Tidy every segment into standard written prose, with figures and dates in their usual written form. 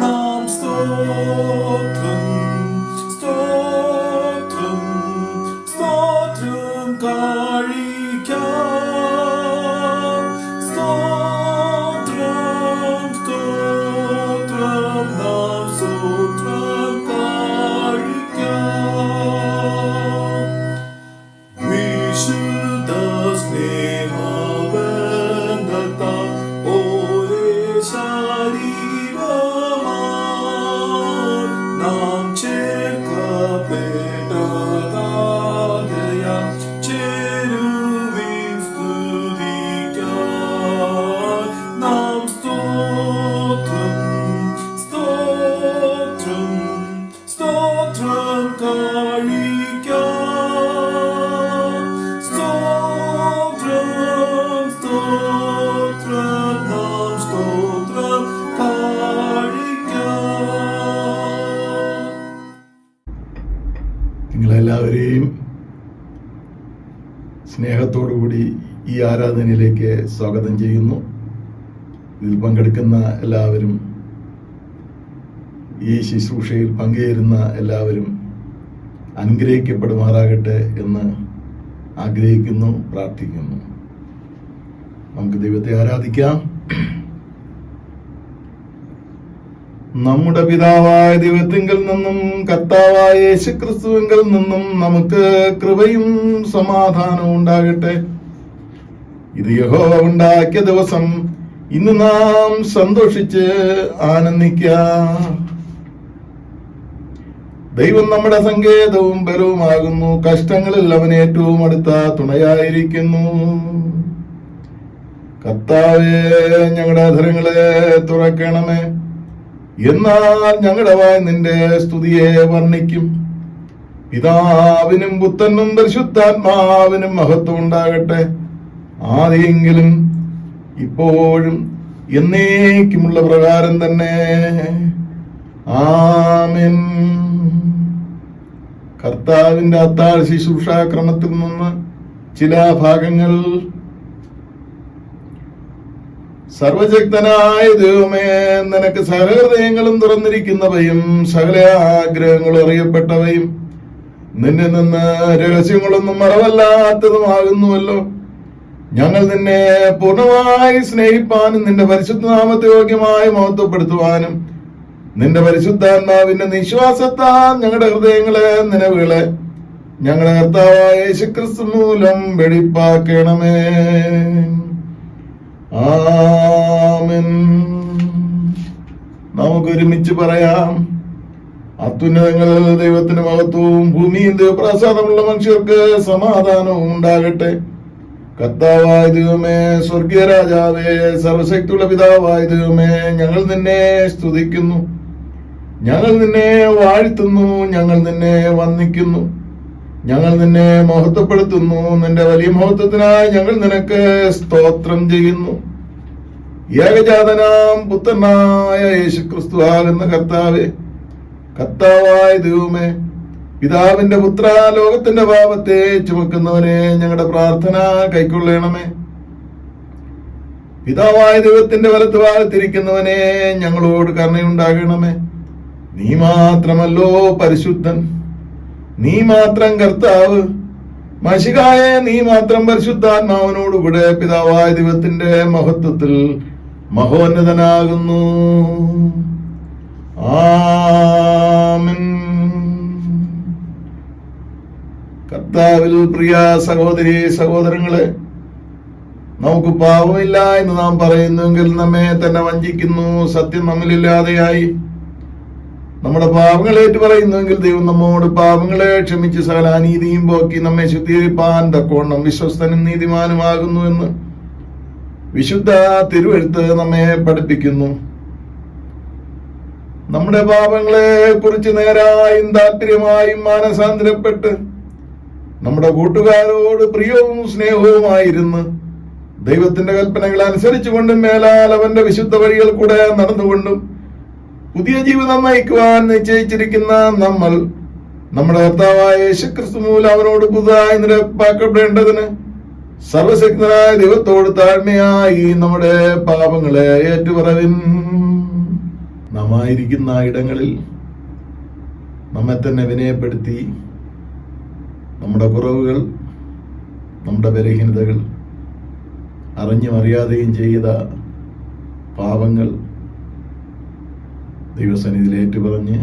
നാം സ്തോത്രം സ്തോത്രം സ്തോത്രം കഴിക്കാം. സ്തോത്രം സ്തോത്രം നാം സ്തോത്രം കഴിക്കാം. വിശുദ്ധ സ്നേഹബന്ധത്താൽ ഒരേ ശരീരമായി നാം ചേർക്കപ്പെട്ടതാകയാൽ ചേരുവിൻ സ്തുതിക്കാൻ. നാം സ്തോത്രം സ്തോത്രം സ്തോത്രം കഴിക്കാം. സ്തോത്രം സ്തോത്രം നാം സ്തോത്രം കഴിക്കാം. നിങ്ങളെല്ലാവരെയും സ്നേഹത്തോടുകൂടി ഈ ആരാധനയിലേക്ക് സ്വാഗതം ചെയ്യുന്നു. ഇതിൽ പങ്കെടുക്കുന്ന എല്ലാവരും, ഈ ശുശ്രൂഷയിൽ പങ്കുചേരുന്ന എല്ലാവരും അനുഗ്രഹിക്കപ്പെടുമാറാകട്ടെ എന്ന് ആഗ്രഹിക്കുന്നു, പ്രാർത്ഥിക്കുന്നു. നമുക്ക് ദൈവത്തെ ആരാധിക്കാം. നമ്മുടെ പിതാവായ ദൈവത്തിങ്കൽ നിന്നും കർത്താവായ യേശുക്രിസ്തുവിങ്കൽ നിന്നും നമുക്ക് കൃപയും സമാധാനവും ഉണ്ടാകട്ടെ. ഇത് യഹോവ ഉണ്ടാക്കിയ ദിവസം, ഇന്ന് നാം സന്തോഷിച്ച് ആനന്ദിക്കാം. ദൈവം നമ്മുടെ സങ്കേതവും ബലവുമാകുന്നു. കഷ്ടങ്ങളിൽ അവൻ ഏറ്റവും അടുത്ത തുണയായിരിക്കുന്നു. കർത്താവേ, ഞങ്ങളുടെ അധരങ്ങളെ തുറക്കണമേ, എന്നാൽ ഞങ്ങളുടെ വായ് നിന്റെ സ്തുതിയെ വർണ്ണിക്കും. പിതാവിനും പുത്രനും പരിശുദ്ധാത്മാവിനും മഹത്വം ഉണ്ടാകട്ടെ, ആദിയെങ്കിലും ഇപ്പോഴും എന്നേക്കുമുള്ള പ്രകാരം തന്നെ. ആമേൻ. കർത്താവിന്റെ അത്താഴ ശുശ്രൂഷാക്രമത്തിൽ നിന്ന് ചില ഭാഗങ്ങൾ. സർവശക്തനായ ദൈവമേ, നിനക്ക് സകല ഹൃദയങ്ങളും തുറന്നിരിക്കുന്നവയും സകല ആഗ്രഹങ്ങളും അറിയപ്പെട്ടവയും നിന്നിൽ നിന്ന് രഹസ്യങ്ങളൊന്നും മറവല്ലാത്തതുമാകുന്നുവല്ലോ. ഞങ്ങൾ നിന്നെ പൂർണ്ണമായി സ്നേഹിപ്പാനും നിന്റെ പരിശുദ്ധ നാമത്തെ യോഗ്യമായി മഹത്വപ്പെടുത്തുവാനും നിന്റെ പരിശുദ്ധാത്മാവിന്റെ നിശ്വാസത്താൽ ഞങ്ങളുടെ ഹൃദയങ്ങളെ നിലവുകളെ ഞങ്ങളുടെ കർത്താവായ യേശുക്രിസ്തു മൂലം വെടിപ്പാക്കണമേ. ആമേൻ. നമുക്ക് ഒരുമിച്ച് പറയാം. അത്യുന്നതങ്ങളിൽ ദൈവത്തിന് മഹത്വവും ഭൂമിയിൽ ദൈവപ്രസാദമുള്ള മനുഷ്യർക്ക് സമാധാനവും ഉണ്ടാകട്ടെ. കർത്താവായ ദൈവമേ, സ്വർഗീയ രാജാവേ, സർവശക്തിയുള്ള പിതാവായ ദൈവമേ, ഞങ്ങൾ നിന്നെ സ്തുതിക്കുന്നു, ഞങ്ങൾ നിന്നെ വാഴ്ത്തുന്നു, ഞങ്ങൾ നിന്നെ വന്ദിക്കുന്നു, ഞങ്ങൾ നിന്നെ മഹത്വപ്പെടുത്തുന്നു. നിന്റെ വലിയ മഹത്വത്തിനായി ഞങ്ങൾ നിനക്ക് സ്തോത്രം ചെയ്യുന്നു. ഏകജാതനാം പുത്രനായ യേശുക്രിസ്തു ആകുന്ന കർത്താവേ, കർത്താവായ ദൈവമേ, പിതാവിന്റെ പുത്ര, ലോകത്തിന്റെ പാപത്തെ ചുമക്കുന്നവനെ, ഞങ്ങളുടെ പ്രാർത്ഥന കൈക്കൊള്ളണമേ. പിതാവായ ദൈവത്തിന്റെ വലത്ത് ഭാഗത്തിരിക്കുന്നവനെ, ഞങ്ങളോട് കരുണയുണ്ടാകണമേ. നീ മാത്രമല്ലോ പരിശുദ്ധൻ, നീ മാത്രം കർത്താവ്, മശിഹായ നീ മാത്രം പരിശുദ്ധാത്മാവിനോടുകൂടെ പിതാവായ ദൈവത്തിന്റെ മഹത്വത്തിൽ മഹോന്നതനാകുന്നു. ആമേൻ. കർത്താവിൽ പ്രിയ സഹോദരി സഹോദരങ്ങളെ, നമുക്ക് പാപമില്ല എന്ന് നാം പറയുന്നുവെങ്കിൽ നമ്മെ തന്നെ വഞ്ചിക്കുന്നു. സത്യം നമ്മളില്ലാതെയായി. നമ്മുടെ പാപങ്ങളെ ഏറ്റു പറയുന്നുവെങ്കിൽ ദൈവം നമ്മോട് പാപങ്ങളെ ക്ഷമിച്ച് സകല അനീതിയും പോക്കി നമ്മെ ശുദ്ധീകരിപ്പാൻ തക്കോണം വിശ്വസ്തനും നീതിമാനുമാകുന്നു എന്ന് വിശുദ്ധ തിരുവെഴുത്ത് നമ്മെ പഠിപ്പിക്കുന്നു. നമ്മുടെ പാപങ്ങളെ കുറിച്ച് നേരായും താല്പര്യമായും മാനസാന്തരപ്പെട്ട് നമ്മുടെ കൂട്ടുകാരോട് പ്രിയവും സ്നേഹവുമായിരുന്ന് ദൈവത്തിന്റെ കൽപ്പനകൾ അനുസരിച്ചുകൊണ്ടും മേലാൽ അവന്റെ വിശുദ്ധ വഴികൾ കൂടെ നടന്നുകൊണ്ടും പുതിയ ജീവിതം നയിക്കുവാൻ നിശ്ചയിച്ചിരിക്കുന്ന നമ്മൾ നമ്മുടെ കർത്താവായ യേശുക്രിസ്തു മൂലം അവനോട് പുതുതായി നിരപ്പാക്കപ്പെടേണ്ടതിന് സർവശക്തനായ ദൈവത്തോട് താഴ്മയായി നമ്മുടെ പാപങ്ങളെ ഏറ്റുപറവിൻ. നാം ആയിരിക്കുന്ന ഇടങ്ങളിൽ നമ്മെ തന്നെ വിനയപ്പെടുത്തി നമ്മുടെ കുറവുകൾ, നമ്മുടെ ബലഹീനതകൾ, അറിഞ്ഞും അറിയാതെയും ചെയ്ത പാപങ്ങൾ ദൈവസന്നിധിയിൽ ഏറ്റുപറഞ്ഞ്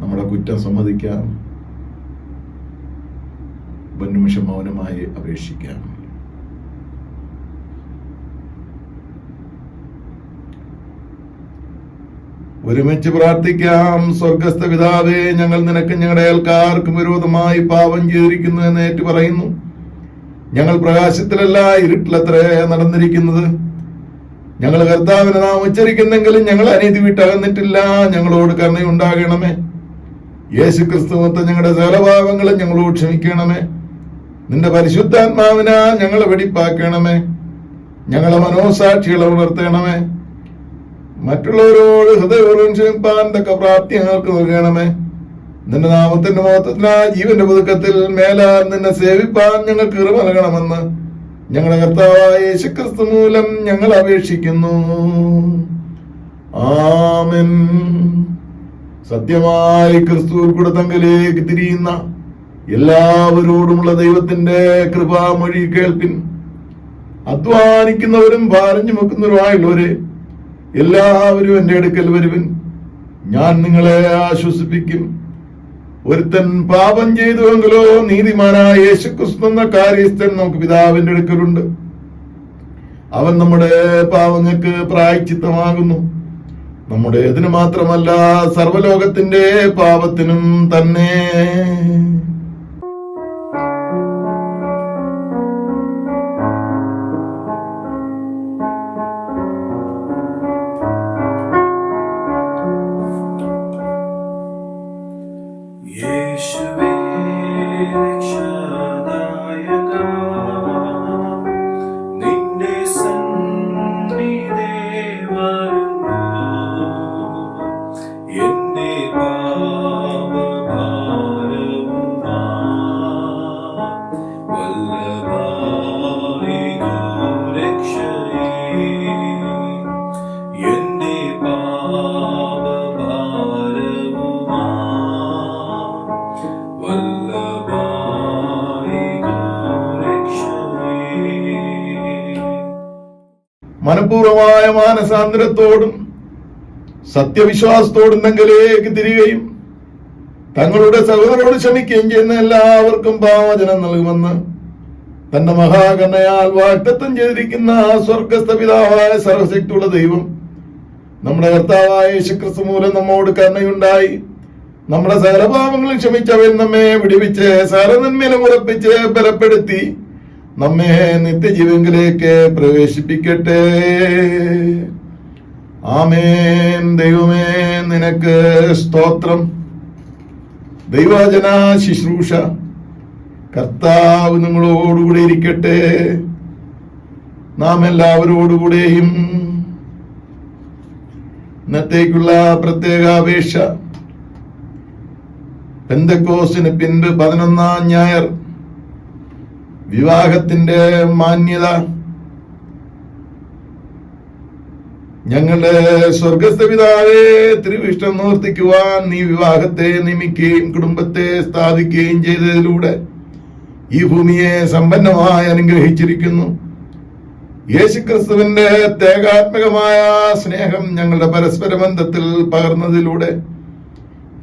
നമ്മുടെ കുറ്റം സമ്മതിക്കാം. ഒരു നിമിഷം മൗനമായി അപേക്ഷിക്കാം. ഒരുമിച്ച് പ്രാർത്ഥിക്കാം. സ്വർഗസ്ഥ പിതാവേ, ഞങ്ങൾ നിനക്ക് ഞങ്ങളുടെ അയൽക്കാർക്കും വിരോധമായി പാപം ചെയ്തിരിക്കുന്നു എന്ന് ഏറ്റു പറയുന്നു. ഞങ്ങൾ പ്രകാശത്തിലല്ല ഇരുട്ടിലത്രേ നടന്നിരിക്കുന്നത്. ഞങ്ങൾ കർത്താവിനെ നാം ഉച്ചരിക്കുന്നെങ്കിലും ഞങ്ങൾ അനീതി വിട്ടകന്നിട്ടില്ല. ഞങ്ങളോട് കരുണയുണ്ടാകണമേ. യേശു ക്രിസ്തുമൊത്ത ഞങ്ങളുടെ സകലപാപങ്ങളും ഞങ്ങളോട് ക്ഷമിക്കണമേ. നിന്റെ പരിശുദ്ധാത്മാവിനാൽ ഞങ്ങളെ വെടിപ്പാക്കണമേ. ഞങ്ങളെ മനോസാക്ഷികളെ ഉണർത്തണമേ. മറ്റുള്ളവരോട് ഹൃദയപൂർവ്വം ക്ഷമിപ്പാൻ തക്ക പ്രാപ്തി ഞങ്ങൾക്ക് നൽകണമേ. നിന്റെ നാമത്തിന്റെ മഹത്വത്തിനായി ജീവന്റെ പുതുക്കത്തിൽ മേലാൽ നിന്നെ സേവിപ്പാൻ ഞങ്ങൾക്ക് കൃപ നൽകണമെന്ന് ഞങ്ങളുടെ കർത്താവായ യേശുക്രിസ്തു മൂലം ഞങ്ങൾ അപേക്ഷിക്കുന്നു. ആമേൻ. സത്യമായി ക്രിസ്തുവിൽ കൂടെ തങ്കലേക്ക് തിരിയുന്ന എല്ലാവരോടുമുള്ള ദൈവത്തിന്റെ കൃപാമൊഴി കേൾപ്പിൻ. അധ്വാനിക്കുന്നവരും ഭാരം ചുമക്കുന്നവരുമായുള്ളവരെ എല്ലാവരും എന്റെ അടുക്കൽ വരുവിൻ, ഞാൻ നിങ്ങളെ ആശ്വസിപ്പിക്കും. ഒരുത്തൻ പാപം ചെയ്തുവെങ്കിലോ നീതിമാനായ യേശുക്രിസ്തു എന്ന കാര്യസ്ഥൻ നമുക്ക് പിതാവിന്റെ അടുക്കലുണ്ട്. അവൻ നമ്മുടെ പാപങ്ങൾക്ക് പ്രായശ്ചിത്തമാകുന്നു. നമ്മുടെ ഇതിന് മാത്രമല്ല, സർവ്വലോകത്തിന്റെ പാപത്തിനും തന്നെ. യേശുവേ രക്ഷാദായക, നിന്റെ സന്നിധി വരുന്നു. എന്റെ പാപഭാരവുമായി വല്ലഭായി രക്ഷയേ. എന്റെ മനഃപൂർവമായ മാനസാന്തരത്തോടും സത്യവിശ്വാസത്തോടും തങ്കലേക്ക് തിരികെയും തങ്ങളുടെ സഹോദരോട് ക്ഷമിക്കുകയും ചെയ്യുന്ന എല്ലാവർക്കും പാവചനം നൽകുമെന്ന് തന്റെ മഹാകരുണയാൽ വാഗ്ദത്തം ചെയ്തിരിക്കുന്ന സ്വർഗസ്ഥ പിതാവായ സർവശക്തിയുള്ള ദൈവം നമ്മുടെ കർത്താവായ യേശുക്രിസ്തു മൂലം നമ്മോട് കരുണയുണ്ടായി നമ്മുടെ സകലപാപങ്ങളും ക്ഷമിച്ചവൻ നമ്മെ വിടുവിച്ച് സകലനന്മയിലും ഉറപ്പിച്ച് ബലപ്പെടുത്തി നമ്മെ നിത്യജീവങ്കിലേക്ക് പ്രവേശിപ്പിക്കട്ടെ. ആമേൻ. ദൈവമേ, നിനക്ക് സ്തോത്രം. ദൈവവചന ശുശ്രൂഷ കർത്താവ് നിങ്ങളോടുകൂടെ ഇരിക്കട്ടെ. നാം എല്ലാവരോടുകൂടെയും ഇന്നത്തേക്കുള്ള പ്രത്യേക അപേക്ഷ, പെന്തക്കോസ്തിന് പിൻപ് 11-ാം ഞായർ വിവാഹത്തിന്റെ മാന്യത ഞങ്ങളുടെ സ്വർഗസ്ഥ പിതാവേ, തിരുവിഷ്ടം നിവർത്തിക്കുവാൻ നീ വിവാഹത്തെ നിയമിക്കുകയും കുടുംബത്തെ സ്ഥാപിക്കുകയും ചെയ്തതിലൂടെ ഈ ഭൂമിയെ സമ്പന്നമായി അനുഗ്രഹിച്ചിരിക്കുന്നു. യേശുക്രിസ്തുവിന്റെ ത്യാഗാത്മകമായ സ്നേഹം ഞങ്ങളുടെ പരസ്പര ബന്ധത്തിൽ പകർന്നതിലൂടെ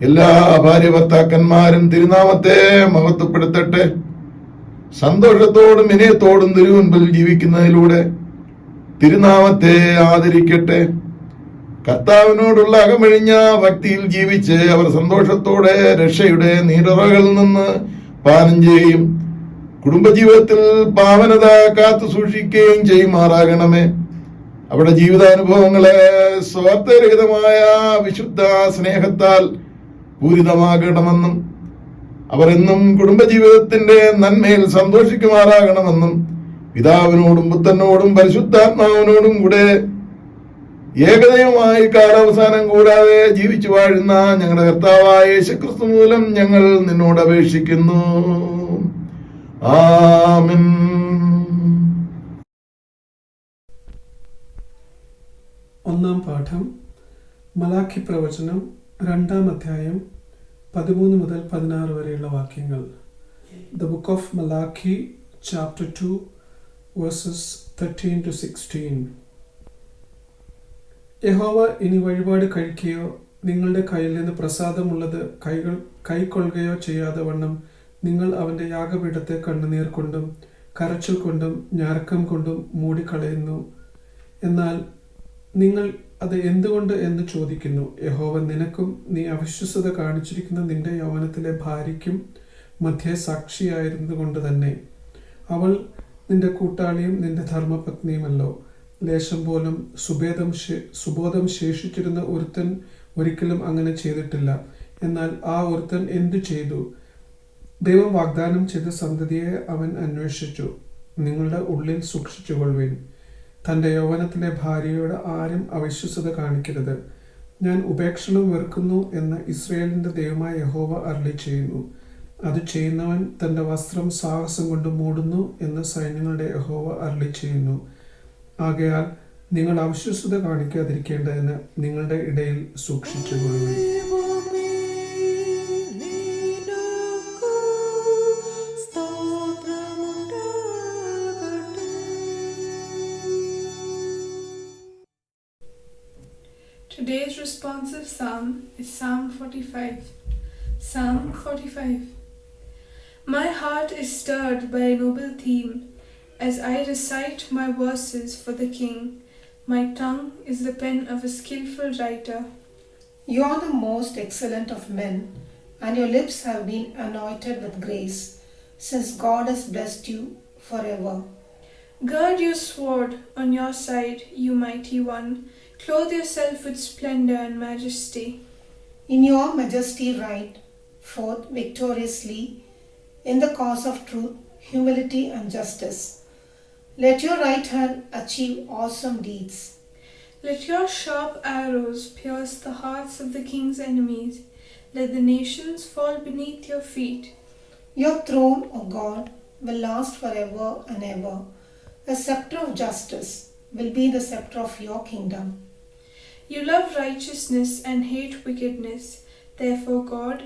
എല്ലാ ഭാര്യ ഭർത്താക്കന്മാരും തിരുനാമത്തെ മഹത്വപ്പെടുത്തട്ടെ. സന്തോഷത്തോടും വിനയത്തോടും തിരുമുൻപിൽ ജീവിക്കുന്നതിലൂടെ തിരുനാമത്തെ ആദരിക്കട്ടെ. കർത്താവിനോടുള്ള അകമഴിഞ്ഞ ഭക്തിയിൽ ജീവിച്ച് അവർ സന്തോഷത്തോടെ രക്ഷയുടെ നീരുറകളിൽ നിന്ന് പാനം ചെയ്യും. കുടുംബജീവിതത്തിൽ പാവനത കാത്തു സൂക്ഷിക്കുകയും ചെയ്യുമാറാകണമേ. അവരുടെ ജീവിതാനുഭവങ്ങളെ സ്വാർത്ഥരഹിതമായ വിശുദ്ധ സ്നേഹത്താൽ പൂരിതമാകണമെന്നും അവരെന്നും കുടുംബജീവിതത്തിന്റെ നന്മയിൽ സന്തോഷിക്കുമാറാകണമെന്നും പിതാവിനോടും പുത്രനോടും പരിശുദ്ധാത്മാവിനോടും കൂടെ ഏകദൈവമായി കാലാവസാനം കൂടാതെ ജീവിച്ചു വാഴുന്ന ഞങ്ങളുടെ കർത്താവായ യേശുക്രിസ്തു മൂലം ഞങ്ങൾ നിന്നോട് അപേക്ഷിക്കുന്നു. ആമേൻ. ഒന്നാം പാഠം മലാഖി പ്രവചനം 2-ാം അധ്യായം 13 മുതൽ 16 വരെയുള്ള വാക്യങ്ങൾ. The book of Malachi chapter 2 versus 13 to 16. യഹോവ ഇനി വഴിപാട് കഴിക്കുകയോ നിങ്ങളുടെ കയ്യിൽ നിന്ന് പ്രസാദമുള്ളത് കൈക്കൊള്ളുകയോ ചെയ്യാതെ വണ്ണം നിങ്ങൾ അവൻ്റെ യാഗപീഠത്തെ കണ്ണുനീർ കൊണ്ടും കരച്ചിൽ കൊണ്ടും ഞരക്കം കൊണ്ടും മൂടിക്കളയുന്നു. എന്നാൽ നിങ്ങൾ അത് എന്തുകൊണ്ട് എന്ന് ചോദിക്കുന്നു. യഹോവ നിനക്കും നീ അവിശ്വസത കാണിച്ചിരിക്കുന്ന നിന്റെ യൗവനത്തിലെ ഭാര്യയ്ക്കും മധ്യേ സാക്ഷിയായിരുന്നതുകൊണ്ട് തന്നെ. അവൾ നിന്റെ കൂട്ടാളിയും നിന്റെ ധർമ്മപത്നിയുമല്ലോ. ലേശം പോലും സുബോധം ശേഷിച്ചിരുന്ന ഒരുത്തൻ ഒരിക്കലും അങ്ങനെ ചെയ്തിട്ടില്ല. എന്നാൽ ആ ഒരുത്തൻ എന്തു ചെയ്തു? ദൈവം വാഗ്ദാനം ചെയ്ത സന്തതിയെ അവൻ അന്വേഷിച്ചു. നിങ്ങളുടെ ഉള്ളിൽ സൂക്ഷിച്ചുകൊള്ളുവിൻ. തൻ്റെ യൗവനത്തിലെ ഭാര്യയോട് ആരും അവിശ്വസത കാണിക്കരുത്. ഞാൻ ഉപേക്ഷണം വെറുക്കുന്നു എന്ന് ഇസ്രായേലിൻ്റെ ദൈവമായ യഹോവ അരുളി ചെയ്യുന്നു. അത് ചെയ്യുന്നവൻ തൻ്റെ വസ്ത്രം സാഹസം കൊണ്ട് മൂടുന്നു എന്ന് സൈന്യങ്ങളുടെ യഹോവ അരുളി ചെയ്യുന്നു. ആകയാൽ നിങ്ങൾ അവിശ്വസത കാണിക്കാതിരിക്കേണ്ടതിന് നിങ്ങളുടെ ഇടയിൽ സൂക്ഷിച്ചുകൊള്ളുവിൻ. Today's responsive psalm is Psalm 45. Psalm 45. My heart is stirred by a noble theme as I recite my verses for the King. My tongue is the pen of a skillful writer. You are the most excellent of men, and your lips have been anointed with grace, since God has blessed you forever. Gird your sword on your side, you mighty one. Clothe yourself with splendor and majesty. In your majesty ride forth victoriously in the cause of truth, humility and justice. Let your right hand achieve awesome deeds. Let your sharp arrows pierce the hearts of the king's enemies. Let the nations fall beneath your feet. Your throne, O God, will last forever and ever. A scepter of justice will be the scepter of your kingdom. You love righteousness and hate wickedness. Therefore God,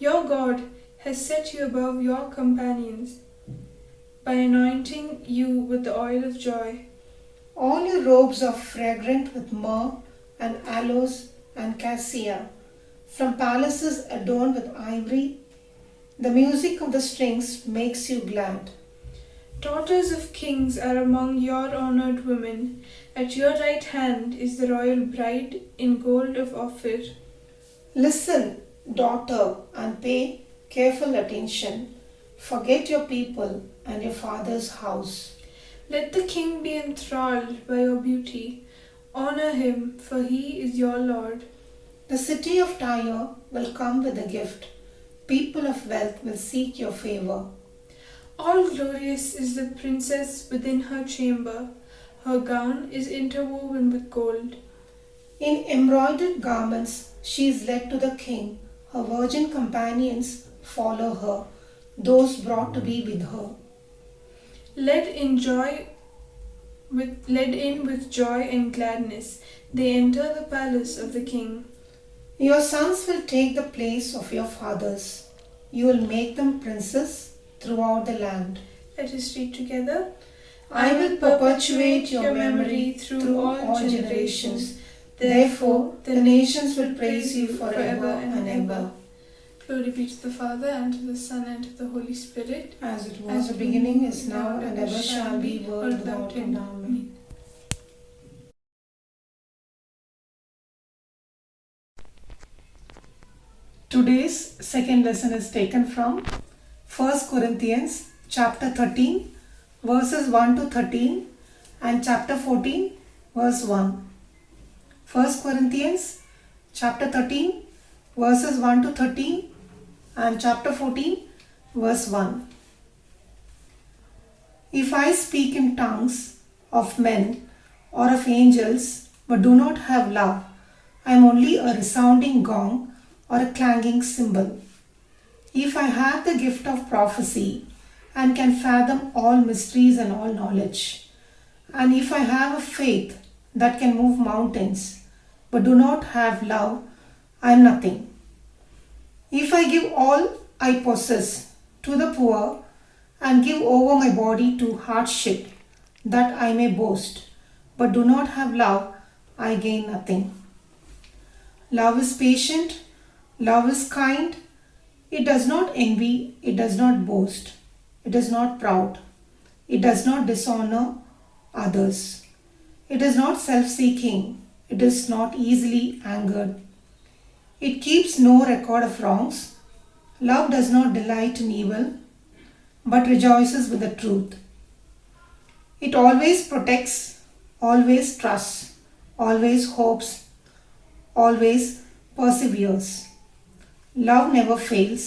your God, has set you above your companions by anointing you with the oil of joy. All your robes are fragrant with myrrh and aloes and cassia, from palaces adorned with ivory. The music of the strings makes you glad. Daughters of kings are among your honored women. At your right hand is the royal bride in gold of Ophir. Listen, daughter, and pay careful attention. Forget your people and your father's house. Let the king be enthralled by your beauty. Honor him, for he is your Lord. The city of Tyre will come with a gift. People of wealth will seek your favor. All glorious is the princess within her chamber. Her gown is interwoven with gold. In embroidered garments she is led to the king. Her virgin companions follow her, those brought to be with her. Led in with joy and gladness, they enter the palace of the king. Your sons will take the place of your fathers. You will make them princes throughout the land. Let us read together. I will perpetuate your memory through all generations. Therefore, the nations will praise you forever and ever. Glory be to the Father, and to the Son, and to the Holy Spirit. As it was the beginning, is now, and ever shall be, world without end. Amen. Today's second lesson is taken from 1 Corinthians chapter 13 verses 1 to 13 and chapter 14 verse 1. 1 Corinthians chapter 13 verses 1 to 13 and chapter 14 verse 1. If I speak in tongues of men or of angels but do not have love, I am only a resounding gong or a clanging cymbal. If I have the gift of prophecy and can fathom all mysteries and all knowledge. And if I have a faith that can move mountains, but do not have love, I am nothing. If I give all I possess to the poor and give over my body to hardship, that I may boast, but do not have love, I gain nothing. Love is patient, love is kind, it does not envy, it does not boast, it is not proud, it does not dishonor others, it is not self-seeking, it is not easily angered, it keeps no record of wrongs. Love does not delight in evil, but rejoices with the truth. It always protects, always trusts, always hopes, always perseveres. Love never fails,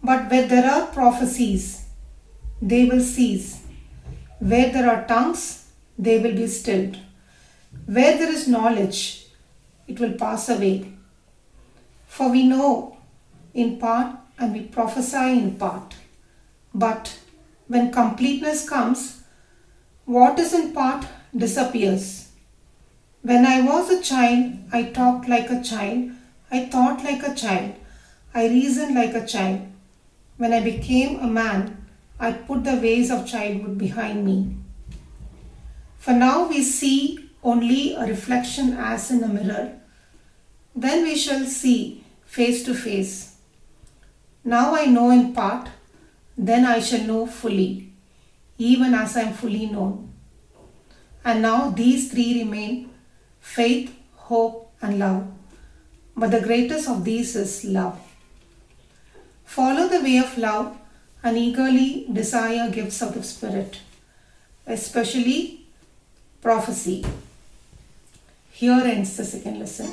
but where there are prophecies, they will cease. Where there are tongues, they will be stilled. Where there is knowledge, it will pass away. For we know in part and we prophesy in part. But when completeness comes, what is in part disappears. When I was a child, I talked like a child, I thought like a child, I reasoned like a child. When I became a man, I put the ways of childhood behind me. For now we see only a reflection as in a mirror. Then we shall see face to face. Now I know in part, then I shall know fully, even as I am fully known. And now these three remain: faith, hope, and love. But the greatest of these is love. Follow the way of love and eagerly desire gifts of the Spirit, especially prophecy. Here ends the second lesson.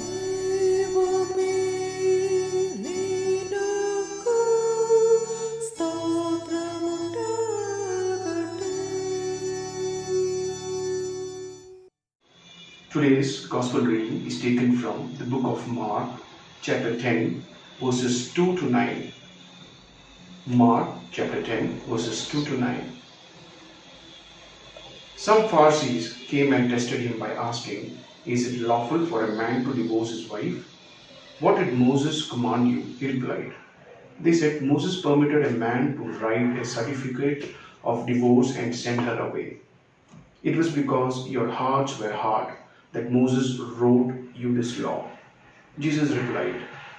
Today's Gospel reading is taken from the book of Mark, chapter 10, verses 2 to 9. Mark, chapter 10, verses 2 to 9. Some Pharisees came and tested him by asking, "Is it lawful for a man to divorce his wife?" "What did Moses command you?" he replied. They said, "Moses permitted a man to write a certificate of divorce and send her away. It was because your hearts were hard that Moses wrote you this law." Jesus replied,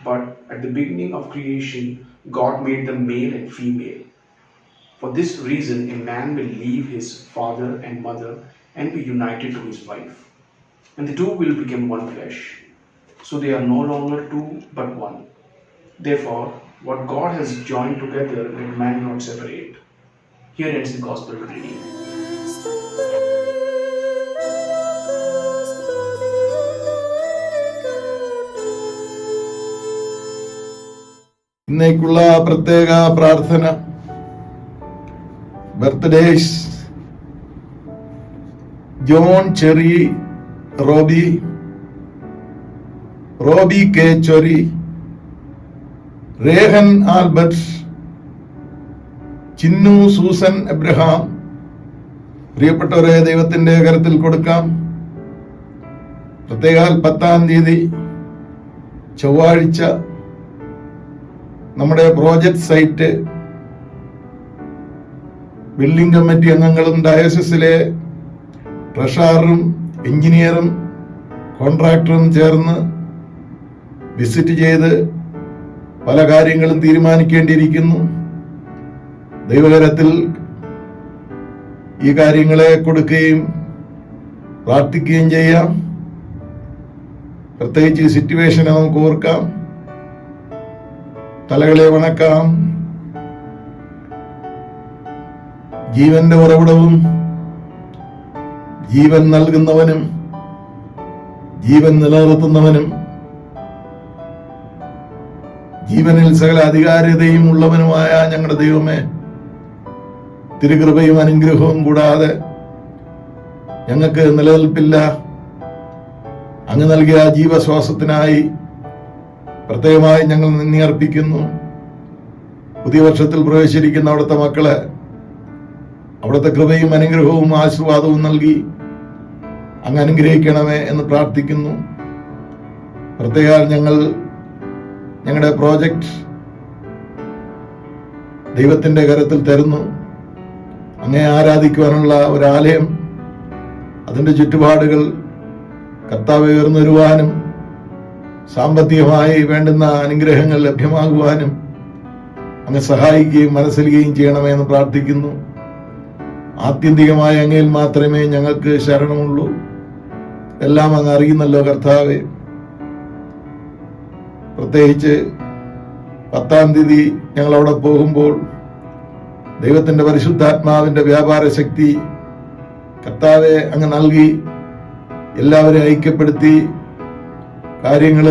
"But at the beginning of creation, God made them male and female. For this reason, a man will leave his father and mother and be united to his wife, and the two will become one flesh. So they are no longer two, but one. Therefore, what God has joined together, let man not separate." Here ends the Gospel reading. ഇന്നേക്കുള്ള പ്രത്യേക പ്രാർത്ഥന. Birthdays: John Cherry Roby, Roby K Chori, Rehan Albert, Chinnu Susan Abraham. പ്രിയപ്പെട്ടവരെ, ദൈവത്തിന്റെ കരത്തിൽ കൊടുക്കാം. പ്രത്യേക 10-ാം തീയതി ചൊവ്വാഴ്ച നമ്മുടെ പ്രോജക്ട് സൈറ്റ് ബിൽഡിംഗ് കമ്മിറ്റി അംഗങ്ങളും ഡയസിസിലെ ട്രഷററും എഞ്ചിനീയറും കോൺട്രാക്ടറും ചേർന്ന് വിസിറ്റ് ചെയ്ത് പല കാര്യങ്ങളും തീരുമാനിക്കേണ്ടിയിരിക്കുന്നു. ദൈവകരത്തിൽ ഈ കാര്യങ്ങളെ കൊടുക്കുകയും പ്രാർത്ഥിക്കുകയും ചെയ്യാം. പ്രത്യേകിച്ച് ഈ സിറ്റുവേഷനെ നമുക്ക് ഓർക്കാം. തലകളെ വണക്കാം. ജീവന്റെ ഉറവിടവും ജീവൻ നൽകുന്നവനും ജീവൻ നിലനിർത്തുന്നവനും ജീവനിൽ സകല അധികാരതയും ഉള്ളവനുമായ ഞങ്ങളുടെ ദൈവമേ, തിരുകൃപയും അനുഗ്രഹവും കൂടാതെ ഞങ്ങൾക്ക് നിലനിൽപ്പില്ല. അങ്ങ് നൽകിയ ജീവശ്വാസത്തിനായി പ്രത്യേകമായി ഞങ്ങൾ നന്ദി അർപ്പിക്കുന്നു. പുതിയ വർഷത്തിൽ പ്രവേശിച്ചിരിക്കുന്ന അവിടുത്തെ മക്കളെ അവിടുത്തെ കൃപയും അനുഗ്രഹവും ആശീർവാദവും നൽകി അങ്ങ് അനുഗ്രഹിക്കണമേ എന്ന് പ്രാർത്ഥിക്കുന്നു. പ്രത്യേകം ഞങ്ങളുടെ പ്രോജക്റ്റ് ദൈവത്തിന്റെ കരത്തിൽ തരുന്നു. അങ്ങേ ആരാധിക്കുവാനുള്ള ഒരാലയം, അതിൻ്റെ ചുറ്റുപാടുകൾ കർത്താവെ ഉയർന്നു വരുവാനും സാമ്പത്തികമായി വേണ്ടുന്ന അനുഗ്രഹങ്ങൾ ലഭ്യമാകുവാനും അങ്ങ് സഹായിക്കുകയും മനസ്സിലുകയും ചെയ്യണമേ എന്ന് പ്രാർത്ഥിക്കുന്നു. ആത്യന്തികമായ അങ്ങയിൽ മാത്രമേ ഞങ്ങൾക്ക് ശരണമുള്ളൂ. എല്ലാം അങ്ങ് അറിയുന്നല്ലോ കർത്താവെ. പ്രത്യേകിച്ച് 10-ാം തീയതി ഞങ്ങൾ അവിടെ പോകുമ്പോൾ ദൈവത്തിന്റെ പരിശുദ്ധാത്മാവിന്റെ വ്യാപാര ശക്തി കർത്താവെ അങ്ങ് നൽകി എല്ലാവരെയും ഐക്യപ്പെടുത്തി കാര്യങ്ങൾ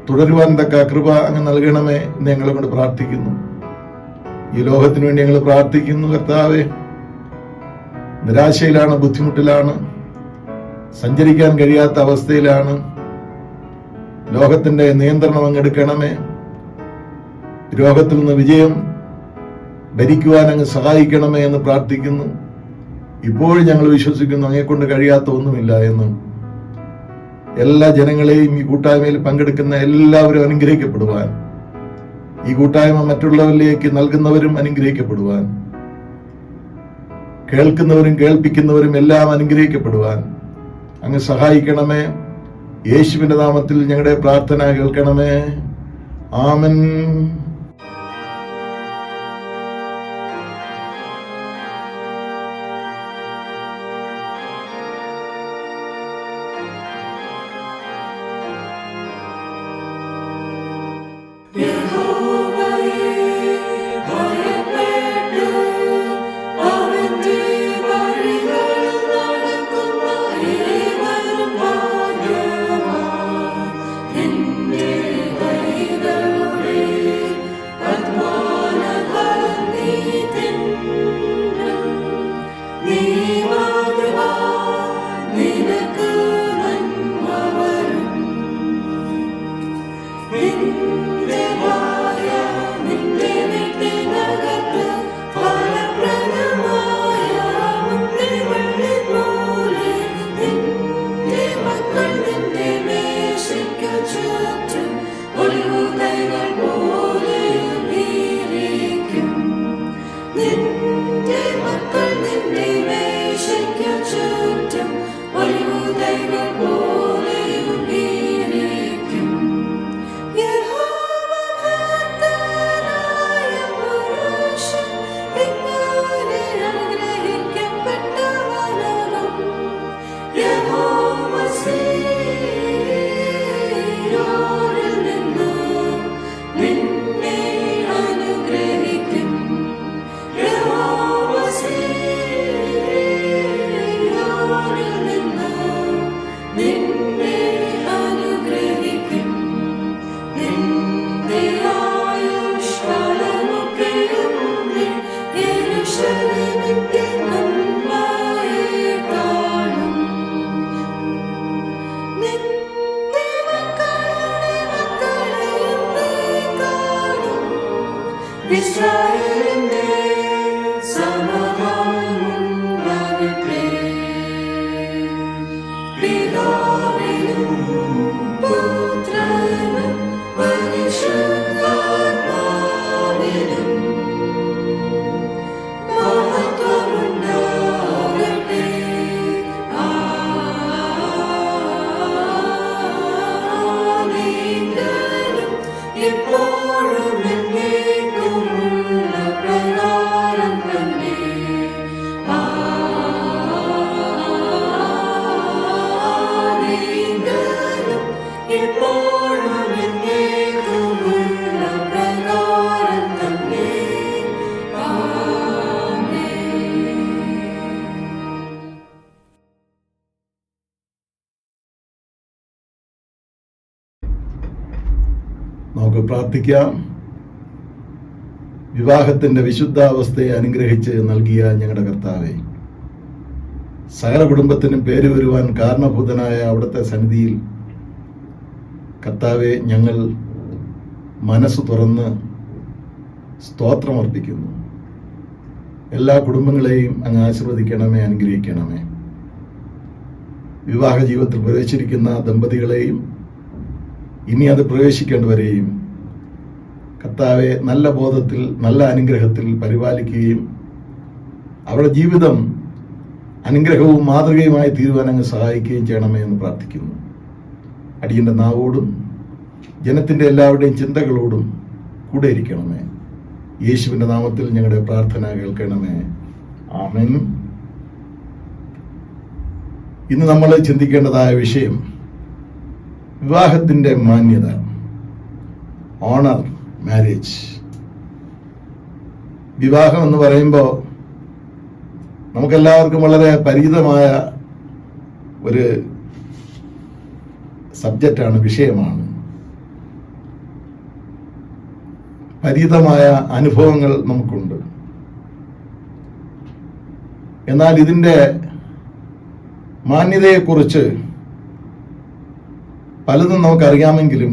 തുടരുവാൻ തക്ക കൃപ അങ്ങ് നൽകണമേ എന്ന് ഞങ്ങളെ കൊണ്ട് പ്രാർത്ഥിക്കുന്നു. ഈ ലോകത്തിന് വേണ്ടി ഞങ്ങൾ പ്രാർത്ഥിക്കുന്നു കർത്താവെ. നിരാശയിലാണ്, ബുദ്ധിമുട്ടിലാണ്, സഞ്ചരിക്കാൻ കഴിയാത്ത അവസ്ഥയിലാണ്. ലോകത്തിന്റെ നിയന്ത്രണം അങ്ങെടുക്കണമേ. രോഗത്തിൽ നിന്ന് വിജയം ഭരിക്കുവാൻ അങ്ങ് സഹായിക്കണമേ എന്ന് പ്രാർത്ഥിക്കുന്നു. ഇപ്പോഴും ഞങ്ങൾ വിശ്വസിക്കുന്നു അങ്ങെക്കൊണ്ട് കഴിയാത്ത ഒന്നുമില്ല എന്ന്. എല്ലാ ജനങ്ങളെയും ഈ കൂട്ടായ്മയിൽ പങ്കെടുക്കുന്ന എല്ലാവരും അനുഗ്രഹിക്കപ്പെടുവാൻ, ഈ കൂട്ടായ്മ മറ്റുള്ളവരിലേക്ക് നൽകുന്നവരും അനുഗ്രഹിക്കപ്പെടുവാൻ, കേൾക്കുന്നവരും കേൾപ്പിക്കുന്നവരും എല്ലാം അനുഗ്രഹിക്കപ്പെടുവാൻ അങ്ങ് സഹായിക്കണമേ. യേശുവിന്റെ നാമത്തിൽ ഞങ്ങളുടെ പ്രാർത്ഥന കേൾക്കണമേ. ആമേൻ. നമുക്ക് പ്രാർത്ഥിക്കാം. വിവാഹത്തിന്റെ വിശുദ്ധാവസ്ഥയെ അനുഗ്രഹിച്ച് നൽകിയ ഞങ്ങളുടെ കർത്താവെ, സകല കുടുംബത്തിനും പേര് വരുവാൻ കാരണഭൂതനായ അവിടുത്തെ സന്നിധിയിൽ കർത്താവെ ഞങ്ങൾ മനസ്സ് തുറന്ന് സ്തോത്രമർപ്പിക്കുന്നു. എല്ലാ കുടുംബങ്ങളെയും അങ്ങ് ആശീർവദിക്കണമേ, അനുഗ്രഹിക്കണമേ. വിവാഹ ജീവിതത്തിൽ പ്രവേശിച്ചിരിക്കുന്ന ദമ്പതികളെയും ഇനി അത് പ്രവേശിക്കേണ്ടവരെയും കർത്താവെ നല്ല ബോധത്തിൽ, നല്ല അനുഗ്രഹത്തിൽ പരിപാലിക്കുകയും അവരുടെ ജീവിതം അനുഗ്രഹവും മാതൃകയുമായി തീരുവാൻ അങ്ങ് സഹായിക്കുകയും ചെയ്യണമേ എന്ന് പ്രാർത്ഥിക്കുന്നു. അടിയന്റെ നാവോടും ജനത്തിന്റെ എല്ലാവരുടെയും ചിന്തകളോടും കൂടെ ഇരിക്കണമേ. യേശുവിന്റെ നാമത്തിൽ ഞങ്ങളുടെ പ്രാർത്ഥന കേൾക്കണമേ. ആമേൻ. ഇന്ന് നമ്മൾ ചിന്തിക്കേണ്ടതായ വിഷയം വിവാഹത്തിന്റെ മാന്യത, ഓണർ മാരേജ്. വിവാഹം എന്ന് പറയുമ്പോൾ നമുക്കെല്ലാവർക്കും വളരെ പരിചിതമായ ഒരു സബ്ജക്റ്റാണ്, വിഷയമാണ്. പരിചിതമായ അനുഭവങ്ങൾ നമുക്കുണ്ട്. എന്നാൽ ഇതിൻ്റെ മാന്യതയെക്കുറിച്ച് പലതും നമുക്കറിയാമെങ്കിലും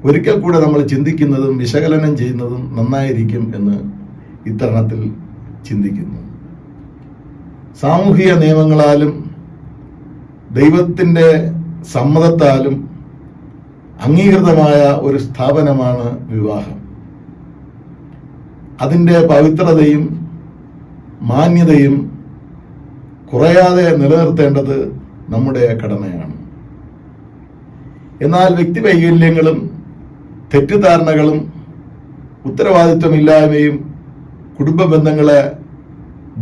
ഒരിക്കൽ കൂടെ നമ്മൾ ചിന്തിക്കുന്നതും വിശകലനം ചെയ്യുന്നതും നന്നായിരിക്കും എന്ന് ഇത്തരണത്തിൽ ചിന്തിക്കുന്നു. സാമൂഹിക നിയമങ്ങളാലും ദൈവത്തിൻ്റെ സമ്മതത്താലും അംഗീകൃതമായ ഒരു സ്ഥാപനമാണ് വിവാഹം. അതിൻ്റെ പവിത്രതയും മാന്യതയും കുറയാതെ നിലനിർത്തേണ്ടത് നമ്മുടെ കടമയാണ്. എന്നാൽ വ്യക്തിവൈകല്യങ്ങളും തെറ്റിദ്ധാരണകളും ഉത്തരവാദിത്വമില്ലായ്മയും കുടുംബ ബന്ധങ്ങളെ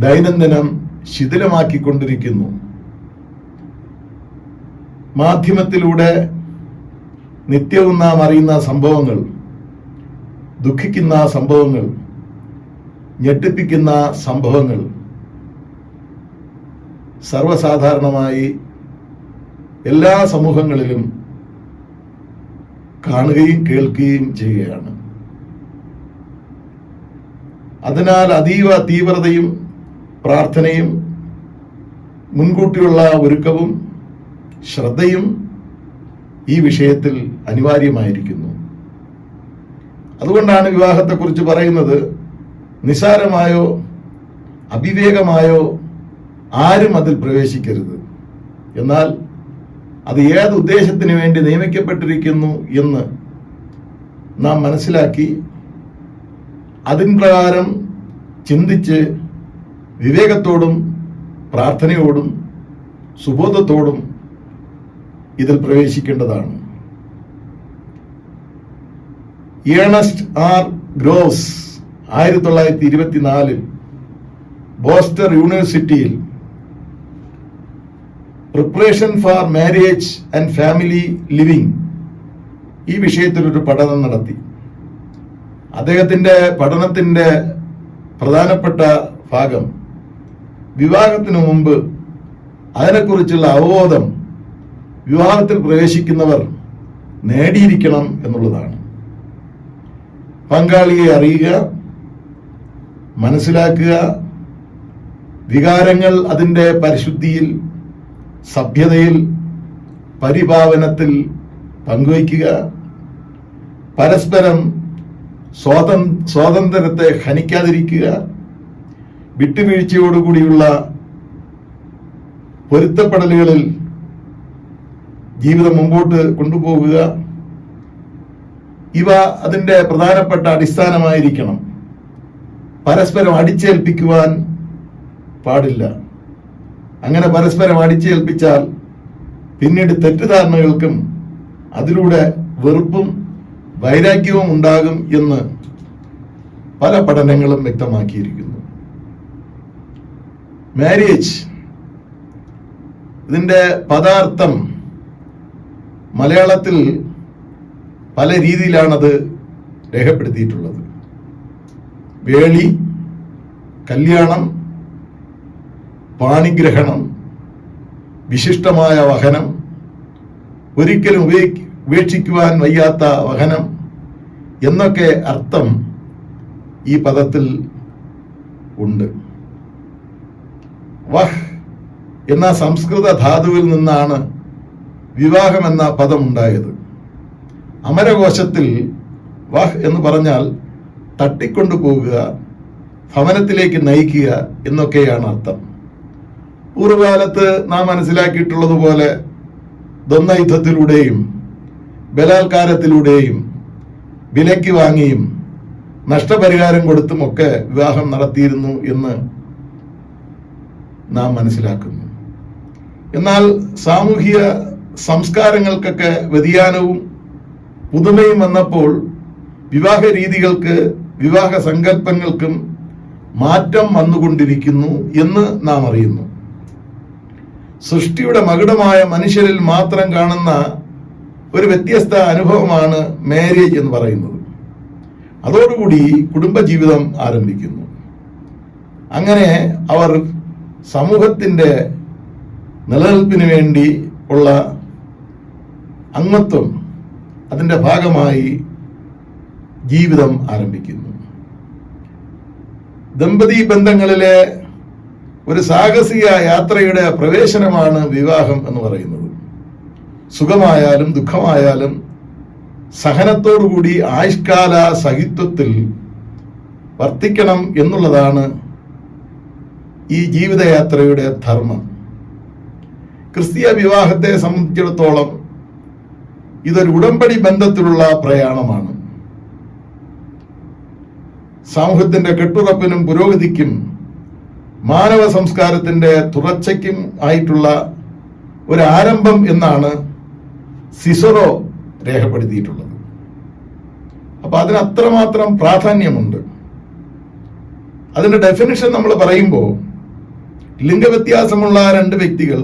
ദൈനംദിനം ശിഥിലമാക്കിക്കൊണ്ടിരിക്കുന്നു. മാധ്യമത്തിലൂടെ നിത്യവും നാം അറിയുന്ന സംഭവങ്ങൾ, ദുഃഖിക്കുന്ന സംഭവങ്ങൾ, ഞെട്ടിപ്പിക്കുന്ന സംഭവങ്ങൾ സർവ്വസാധാരണമായി എല്ലാ സമൂഹങ്ങളിലും കാണുകയും കേൾക്കുകയും ചെയ്യുകയാണ്. അതിനാൽ അതീവ തീവ്രതയും പ്രാർത്ഥനയും മുൻകൂട്ടിയുള്ള ഒരുക്കവും ശ്രദ്ധയും ഈ വിഷയത്തിൽ അനിവാര്യമായിരിക്കുന്നു. അതുകൊണ്ടാണ് വിവാഹത്തെക്കുറിച്ച് പറയുന്നത് നിസ്സാരമായോ അവിവേകമായോ ആരും അതിൽ പ്രവേശിക്കരുത്. എന്നാൽ അത് ഏത് ഉദ്ദേശത്തിന് വേണ്ടി നിയമിക്കപ്പെട്ടിരിക്കുന്നു എന്ന് നാം മനസ്സിലാക്കി അതിൻ പ്രകാരം ചിന്തിച്ച് വിവേകത്തോടും പ്രാർത്ഥനയോടും സുബോധത്തോടും ഇതിൽ പ്രവേശിക്കേണ്ടതാണ്. ഏണസ്റ്റ് ആർ ഗ്രോവ്സ് 1924 ബോസ്റ്റർ യൂണിവേഴ്സിറ്റിയിൽ preparation for marriage and family living ഈ വിഷയത്തിലൊരു പഠനം നടത്തി. അദ്ദേഹത്തിന്റെ പഠനത്തിന്റെ പ്രധാനപ്പെട്ട ഭാഗം വിവാഹത്തിനു മുമ്പ് അതിനെക്കുറിച്ചുള്ള അവബോധം വിവാഹത്തിൽ പ്രവേശിക്കുന്നവർ നേടിയിരിക്കണം എന്നുള്ളതാണ്. പങ്കാളിയെ അറിയുക, മനസ്സിലാക്കുക, വികാരങ്ങൾ അതിൻ്റെ പരിശുദ്ധിയിൽ, സഭ്യതയിൽ, പരിഭാവനത്തിൽ പങ്കുവയ്ക്കുക, പരസ്പരം സ്വാതന്ത്ര്യത്തെ ഹനിക്കാതിരിക്കുക, വിട്ടുവീഴ്ചയോടുകൂടിയുള്ള പൊരുത്തപ്പെടലുകളിൽ ജീവിതം മുമ്പോട്ട് കൊണ്ടുപോകുക, ഇവ അതിൻ്റെ പ്രധാനപ്പെട്ട അടിസ്ഥാനമായിരിക്കണം. പരസ്പരം അടിച്ചേൽപ്പിക്കുവാൻ പാടില്ല. അങ്ങനെ പരസ്പരം അടിച്ചേൽപ്പിച്ചാൽ പിന്നീട് തെറ്റിദ്ധാരണകൾക്കും അതിലൂടെ വെറുപ്പും വൈരാഗ്യവും ഉണ്ടാകും എന്ന് പല പഠനങ്ങളും വ്യക്തമാക്കിയിരിക്കുന്നു. മാരേജ് ഇതിൻ്റെ പദാർത്ഥം മലയാളത്തിൽ പല രീതിയിലാണത് രേഖപ്പെടുത്തിയിട്ടുള്ളത്. വേളി, കല്യാണം, പാണിഗ്രഹണം, വിശിഷ്ടമായ വഹനം, ഒരിക്കലും ഉപേക്ഷിക്കുവാൻ വയ്യാത്ത വഹനം എന്നൊക്കെ അർത്ഥം ഈ പദത്തിൽ ഉണ്ട്. വഹ് എന്ന സംസ്കൃത ധാതുവിൽ നിന്നാണ് വിവാഹം എന്ന പദം ഉണ്ടായത്. അമരകോശത്തിൽ വഹ് എന്ന് പറഞ്ഞാൽ തട്ടിക്കൊണ്ടു പോകുക, ഭവനത്തിലേക്ക് നയിക്കുക എന്നൊക്കെയാണ് അർത്ഥം. പൂർവ്വകാലത്ത് നാം മനസ്സിലാക്കിയിട്ടുള്ളതുപോലെ ദ്വന്ദ്വയുദ്ധത്തിലൂടെയും ബലാത്കാരത്തിലൂടെയും വിലയ്ക്ക് വാങ്ങിയും നഷ്ടപരിഹാരം കൊടുത്തും ഒക്കെ വിവാഹം നടത്തിയിരുന്നു എന്ന് നാം മനസ്സിലാക്കുന്നു. എന്നാൽ സാമൂഹിക സംസ്കാരങ്ങൾക്കൊക്കെ വ്യതിയാനവും പുതുമയും വന്നപ്പോൾ വിവാഹ രീതികൾക്ക്, വിവാഹ സങ്കല്പങ്ങൾക്കും മാറ്റം വന്നുകൊണ്ടിരിക്കുന്നു എന്ന് നാം അറിയുന്നു. സൃഷ്ടിയുടെ മകുടമായ മനുഷ്യരിൽ മാത്രം കാണുന്ന ഒരു വ്യത്യസ്ത അനുഭവമാണ് മാരേജ് എന്ന് പറയുന്നത്. അതോടുകൂടി കുടുംബജീവിതം ആരംഭിക്കുന്നു. അങ്ങനെ അവർ സമൂഹത്തിൻ്റെ നിലനിൽപ്പിന് വേണ്ടി ഉള്ള അംഗത്വം, അതിൻ്റെ ഭാഗമായി ജീവിതം ആരംഭിക്കുന്നു. ദമ്പതി ബന്ധങ്ങളിലെ ഒരു സാഹസിക യാത്രയുടെ പ്രവേശനമാണ് വിവാഹം എന്ന് പറയുന്നത്. സുഖമായാലും ദുഃഖമായാലും സഹനത്തോടുകൂടി ആയുഷ്കാല സഹിത്വത്തിൽ വർത്തിക്കണം എന്നുള്ളതാണ് ഈ ജീവിതയാത്രയുടെ ധർമ്മം. ക്രിസ്തീയ വിവാഹത്തെ സംബന്ധിച്ചിടത്തോളം ഇതൊരു ഉടമ്പടി ബന്ധത്തിലുള്ള പ്രയാണമാണ്. സമൂഹത്തിന്റെ കെട്ടുറപ്പിനും പുരോഗതിക്കും മാനവ സംസ്കാരത്തിന്റെ തുടർച്ചയ്ക്കും ആയിട്ടുള്ള ഒരു ആരംഭം എന്നാണ് സിസറോ രേഖപ്പെടുത്തിയിട്ടുള്ളത്. അപ്പൊ അതിന് അത്രമാത്രം പ്രാധാന്യമുണ്ട്. അതിന്റെ ഡെഫിനിഷൻ നമ്മൾ പറയുമ്പോൾ ലിംഗവ്യത്യാസമുള്ള രണ്ട് വ്യക്തികൾ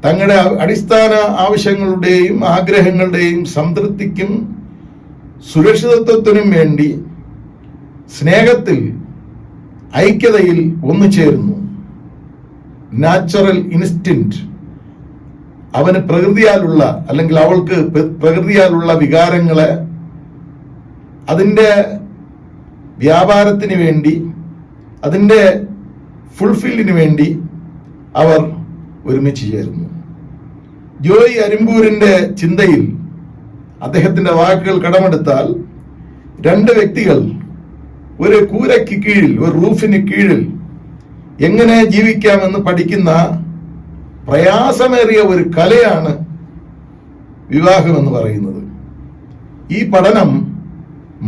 തങ്ങളുടെ അടിസ്ഥാന ആവശ്യങ്ങളുടെയും ആഗ്രഹങ്ങളുടെയും സംതൃപ്തിക്കും സുരക്ഷിതത്വത്തിനും വേണ്ടി സ്നേഹത്തിൽ, ഐക്യതയിൽ ഒന്നുചേരുന്നു. നാച്ചുറൽ ഇൻസ്റ്റിൻക്റ്റ്, അവന് പ്രകൃതിയാലുള്ള അല്ലെങ്കിൽ അവൾക്ക് പ്രകൃതിയാലുള്ള വികാരങ്ങളെ അതിൻ്റെ വ്യാപാരത്തിന് വേണ്ടി, അതിൻ്റെ ഫുൾഫില്ലിന് വേണ്ടി അവർ ഒരുമിച്ച് ചേരുന്നു. ജോയി അരിമ്പൂരിന്റെ ചിന്തയിൽ അദ്ദേഹത്തിന്റെ വാക്കുകൾ കടമെടുത്താൽ രണ്ട് വ്യക്തികൾ ഒരു കൂരയ്ക്ക് കീഴിൽ, ഒരു റൂഫിന് കീഴിൽ എങ്ങനെ ജീവിക്കാമെന്ന് പഠിക്കുന്ന പ്രയാസമേറിയ ഒരു കലയാണ് വിവാഹം എന്ന് പറയുന്നത്. ഈ പഠനം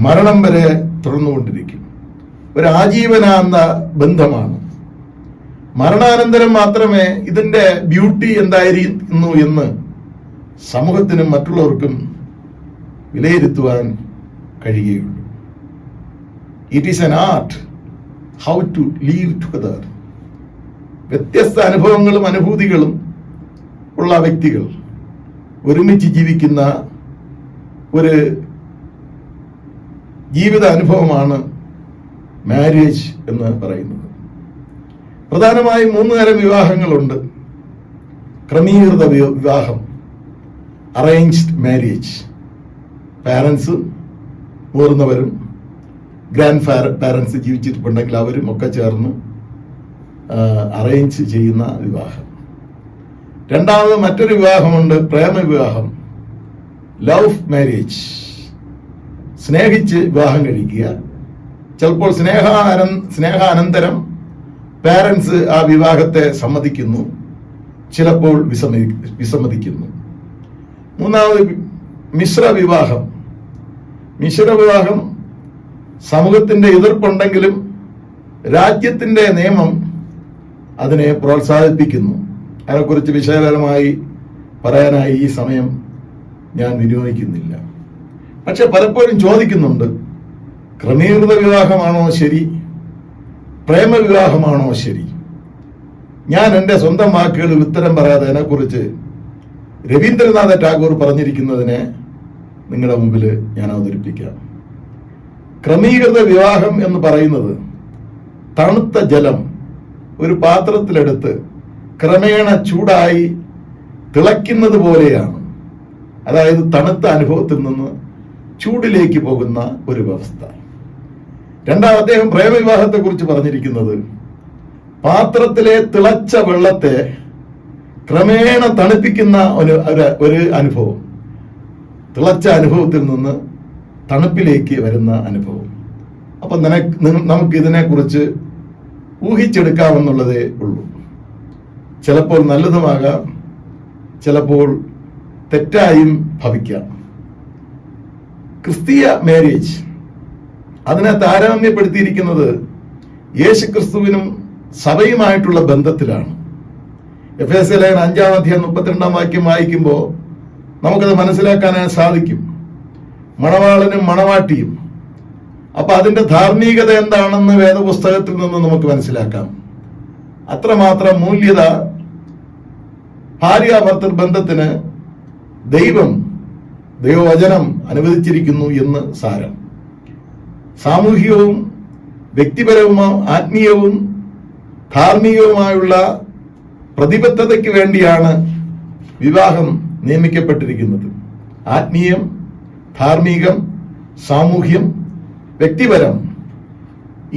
മരണം വരെ തുടർന്നുകൊണ്ടിരിക്കും. ഒരു ആജീവനാന്ത ബന്ധമാണ്. മരണാനന്തരം മാത്രമേ ഇതിന്റെ ബ്യൂട്ടി എന്തായിരിക്കുന്നു എന്ന് സമൂഹത്തിനും മറ്റുള്ളവർക്കും വിലയിരുത്തുവാൻ കഴിയുകയുള്ളൂ. It is an art how to live together. വ്യത്യസ്ത അനുഭവങ്ങളും അനുഭൂതികളും ഉള്ള വ്യക്തികൾ ഒരുമിച്ച് ജീവിക്കുന്ന ഒരു ജീവിത അനുഭവമാണ് മാരേജ് എന്ന് പറയുന്നത്. പ്രധാനമായും 3 തരം വിവാഹങ്ങളുണ്ട്. ക്രമീകൃത വിവാഹം, അറേഞ്ച്ഡ് മാരേജ്. പാരൻസും മുതിർന്നവരും ഗ്രാൻഡ് പാരൻസ് ജീവിച്ചിട്ടുണ്ടെങ്കിൽ അവരും ഒക്കെ ചേർന്ന് അറേഞ്ച് ചെയ്യുന്ന വിവാഹം. രണ്ടാമത് മറ്റൊരു വിവാഹമുണ്ട്, പ്രേമവിവാഹം, ലവ് മാരേജ്. സ്നേഹിച്ച് വിവാഹം കഴിക്കുക. ചിലപ്പോൾ സ്നേഹാനന്തരം പാരൻസ് ആ വിവാഹത്തെ സമ്മതിക്കുന്നു, ചിലപ്പോൾ വിസമ്മതിക്കുന്നു. മൂന്നാമത് മിശ്ര വിവാഹം. മിശ്ര വിവാഹം സമൂഹത്തിന്റെ എതിർപ്പുണ്ടെങ്കിലും രാജ്യത്തിന്റെ നിയമം അതിനെ പ്രോത്സാഹിപ്പിക്കുന്നു. അതിനെക്കുറിച്ച് വിശകലനമായി പറയാനായി ഈ സമയം ഞാൻ വിനിയോഗിക്കുന്നില്ല. പക്ഷെ പലപ്പോഴും ചോദിക്കുന്നുണ്ട്, ക്രമീകൃത വിവാഹമാണോ ശരി, പ്രേമവിവാഹമാണോ ശരി? ഞാൻ എൻ്റെ സ്വന്തം വാക്കുകളിൽ ഉത്തരം പറയാതെ അതിനെക്കുറിച്ച് രവീന്ദ്രനാഥ ടാഗോർ പറഞ്ഞിരിക്കുന്നതിനെ നിങ്ങളുടെ മുമ്പിൽ ഞാൻ അവതരിപ്പിക്കാം. ക്രമീകൃത വിവാഹം എന്ന് പറയുന്നത് തണുത്ത ജലം ഒരു പാത്രത്തിലെടുത്ത് ക്രമേണ ചൂടായി തിളയ്ക്കുന്നത് പോലെയാണ്. അതായത് തണുത്ത അനുഭവത്തിൽ നിന്ന് ചൂടിലേക്ക് പോകുന്ന ഒരു വ്യവസ്ഥ. രണ്ടാമത് അദ്ദേഹം പ്രേമവിവാഹത്തെ കുറിച്ച് പറഞ്ഞിരിക്കുന്നത് പാത്രത്തിലെ തിളച്ച വെള്ളത്തെ ക്രമേണ തണുപ്പിക്കുന്ന ഒരു അനുഭവം. തിളച്ച അനുഭവത്തിൽ നിന്ന് തണുപ്പിലേക്ക് വരുന്ന അനുഭവം. അപ്പം നമുക്ക് ഇതിനെക്കുറിച്ച് ഊഹിച്ചെടുക്കാമെന്നുള്ളതേ ഉള്ളൂ. ചിലപ്പോൾ നല്ലതുമാകാം, ചിലപ്പോൾ തെറ്റായും ഭവിക്കാം. ക്രിസ്തീയ മാരേജ് അതിനെ താരതമ്യപ്പെടുത്തിയിരിക്കുന്നത് യേശുക്രിസ്തുവിനും സഭയുമായിട്ടുള്ള ബന്ധത്തിലാണ്. എഫേസ്യ ലേഖനം 5-ാം അധ്യായം 32-ാം വാക്യം വായിക്കുമ്പോൾ നമുക്കത് മനസ്സിലാക്കാനായി സാധിക്കും. മണവാളനും മണവാട്ടിയും. അപ്പൊ അതിന്റെ ധാർമ്മികത എന്താണെന്ന് വേദപുസ്തകത്തിൽ നിന്ന് നമുക്ക് മനസ്സിലാക്കാം. അത്രമാത്രം മൂല്യത ഭാര്യാഭർത്തൃ ബന്ധത്തിന് ദൈവവചനം അനുവദിച്ചിരിക്കുന്നു എന്ന് സാരം. സാമൂഹികവും വ്യക്തിപരവും ആത്മീയവും ധാർമ്മികവുമായുള്ള പ്രതിബദ്ധതയ്ക്ക് വേണ്ടിയാണ് വിവാഹം നിയമിക്കപ്പെട്ടിരിക്കുന്നത്. ആത്മീയം, ധാർമ്മികം, സാമൂഹ്യം, വ്യക്തിപരം,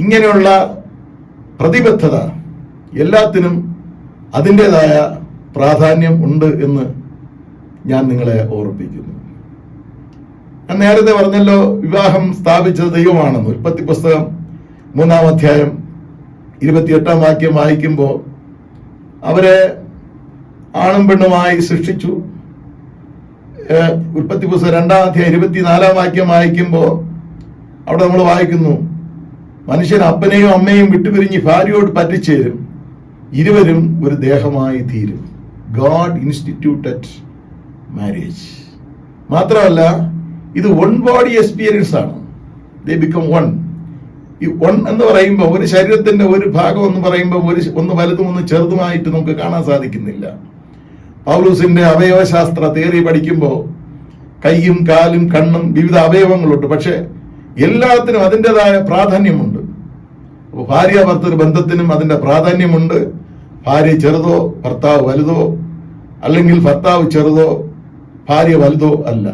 ഇങ്ങനെയുള്ള പ്രതിബദ്ധത എല്ലാത്തിനും അതിൻ്റെതായ പ്രാധാന്യം ഉണ്ട് എന്ന് ഞാൻ നിങ്ങളെ ഓർമ്മിപ്പിക്കുന്നു. ഞാൻ നേരത്തെ പറഞ്ഞല്ലോ, വിവാഹം സ്ഥാപിച്ചത് ദൈവമാണെന്ന്. ഉൽപ്പത്തി പുസ്തകം 3-ാം അധ്യായം 28-ാം വാക്യം വായിക്കുമ്പോൾ അവരെ ആണും പെണ്ണുമായി സൃഷ്ടിച്ചു. ഉൽപ്പത്തി പുസ്തകം 2-ാം അധ്യായം 24-ാം വാക്യം വായിക്കുമ്പോൾ അവിടെ നമ്മൾ വായിക്കുന്നു, മനുഷ്യൻ അപ്പനെയും അമ്മയും വിട്ടുപിരിഞ്ഞ് ഭാര്യയോട് പറ്റിച്ചേരും, ഇരുവരും ഒരു ദേഹമായി തീരും. God instituted marriage. മാത്രമല്ല, ഇത് വൺ ബോഡി എക്സ്പീരിയൻസ് ആണ്. ദേ ബിക്കം വൺ. ഈ വൺ എന്ന് പറയുമ്പോൾ ഒരു ശരീരത്തിന്റെ ഒരു ഭാഗം എന്ന് പറയുമ്പോൾ ഒന്ന് വലുതും ഒന്ന് ചെറുതുമായിട്ട് നമുക്ക് കാണാൻ സാധിക്കുന്നില്ല. പൗലൂസിന്റെ അവയവശാസ്ത്ര തിയറി പഠിക്കുമ്പോൾ കൈയും കാലും കണ്ണും വിവിധ അവയവങ്ങളുണ്ട്, പക്ഷെ എല്ലാത്തിനും അതിൻ്റെതായ പ്രാധാന്യമുണ്ട്. അപ്പോൾ ഭാര്യാഭർത്തൃ ബന്ധത്തിനും അതിൻ്റെ പ്രാധാന്യമുണ്ട്. ഭാര്യ ചെറുതോ ഭർത്താവ് വലുതോ, അല്ലെങ്കിൽ ഭർത്താവ് ചെറുതോ ഭാര്യ വലുതോ അല്ല.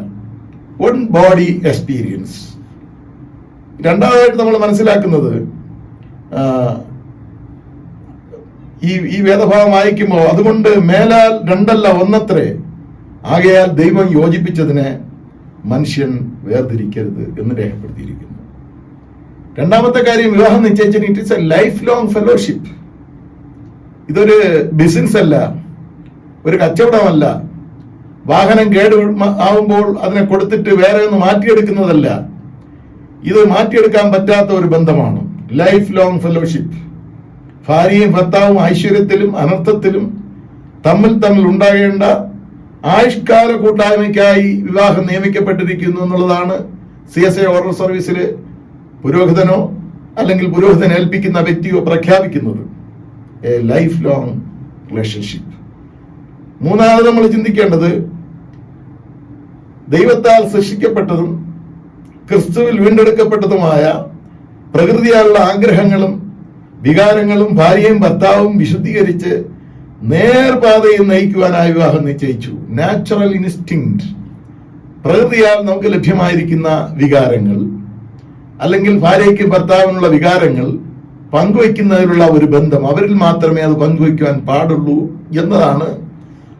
One body experience. രണ്ടാമതായിട്ട് നമ്മൾ മനസ്സിലാക്കുന്നത്, ഈ വേദഭാഗം വായിക്കുമ്പോൾ അതുകൊണ്ട് മേലാൽ രണ്ടല്ല ഒന്നത്രേ, ആകയാൽ ദൈവം യോജിപ്പിച്ചതിനെ മനുഷ്യൻ വേർതിരിക്കരുത് എന്ന് രേഖപ്പെടുത്തിയിരിക്കുന്നു. രണ്ടാമത്തെ കാര്യം, വിവാഹം നിശ്ചയിച്ചത് it is A life long fellowship. ഇതൊരു ബിസിനസ് അല്ല, ഒരു കച്ചവടമല്ല. വാഹനം കേട് ആവുമ്പോൾ അതിനെ കൊടുത്തിട്ട് വേറെ ഒന്ന് മാറ്റിയെടുക്കുന്നതല്ല. ഇത് മാറ്റിയെടുക്കാൻ പറ്റാത്ത ഒരു ബന്ധമാണ്. Life long fellowship. ഭാര്യയും ഭർത്താവും ഐശ്വര്യത്തിലും അനർത്ഥത്തിലും തമ്മിൽ ഉണ്ടാകേണ്ട ആയുഷ്കാല കൂട്ടായ്മയ്ക്കായി വിവാഹം നിയമിക്കപ്പെട്ടിരിക്കുന്നു എന്നുള്ളതാണ് CSI ഓർഡർ സർവീസിലെ പുരോഹിതനോ അല്ലെങ്കിൽ പുരോഹിതൻ ഏൽപ്പിക്കുന്ന വ്യക്തിയോ പ്രഖ്യാപിക്കുന്നത്. A life long relationship. മൂന്നാമത് നമ്മൾ ചിന്തിക്കേണ്ടത്, ദൈവത്താൽ സൃഷ്ടിക്കപ്പെട്ടതും ക്രിസ്തുവിൽ വീണ്ടെടുക്കപ്പെട്ടതുമായ പ്രകൃതിയാലുള്ള ആഗ്രഹങ്ങളും വികാരങ്ങളും ഭാര്യയും ഭർത്താവും വിശുദ്ധീകരിച്ച് നേർപാതയിൽ നയിക്കുവാനായി വിവാഹം നിശ്ചയിച്ചു. നാച്ചുറൽ ഇൻസ്റ്റിങ്ക്റ്റ്, പ്രകൃതിയാൽ നമുക്ക് ലഭ്യമായിരിക്കുന്ന വികാരങ്ങൾ അല്ലെങ്കിൽ ഭാര്യയ്ക്കും ഭർത്താവിനുള്ള വികാരങ്ങൾ പങ്കുവയ്ക്കുന്നതിനുള്ള ഒരു ബന്ധം, അവരിൽ മാത്രമേ അത് പങ്കുവയ്ക്കുവാൻ പാടുള്ളൂ എന്നതാണ്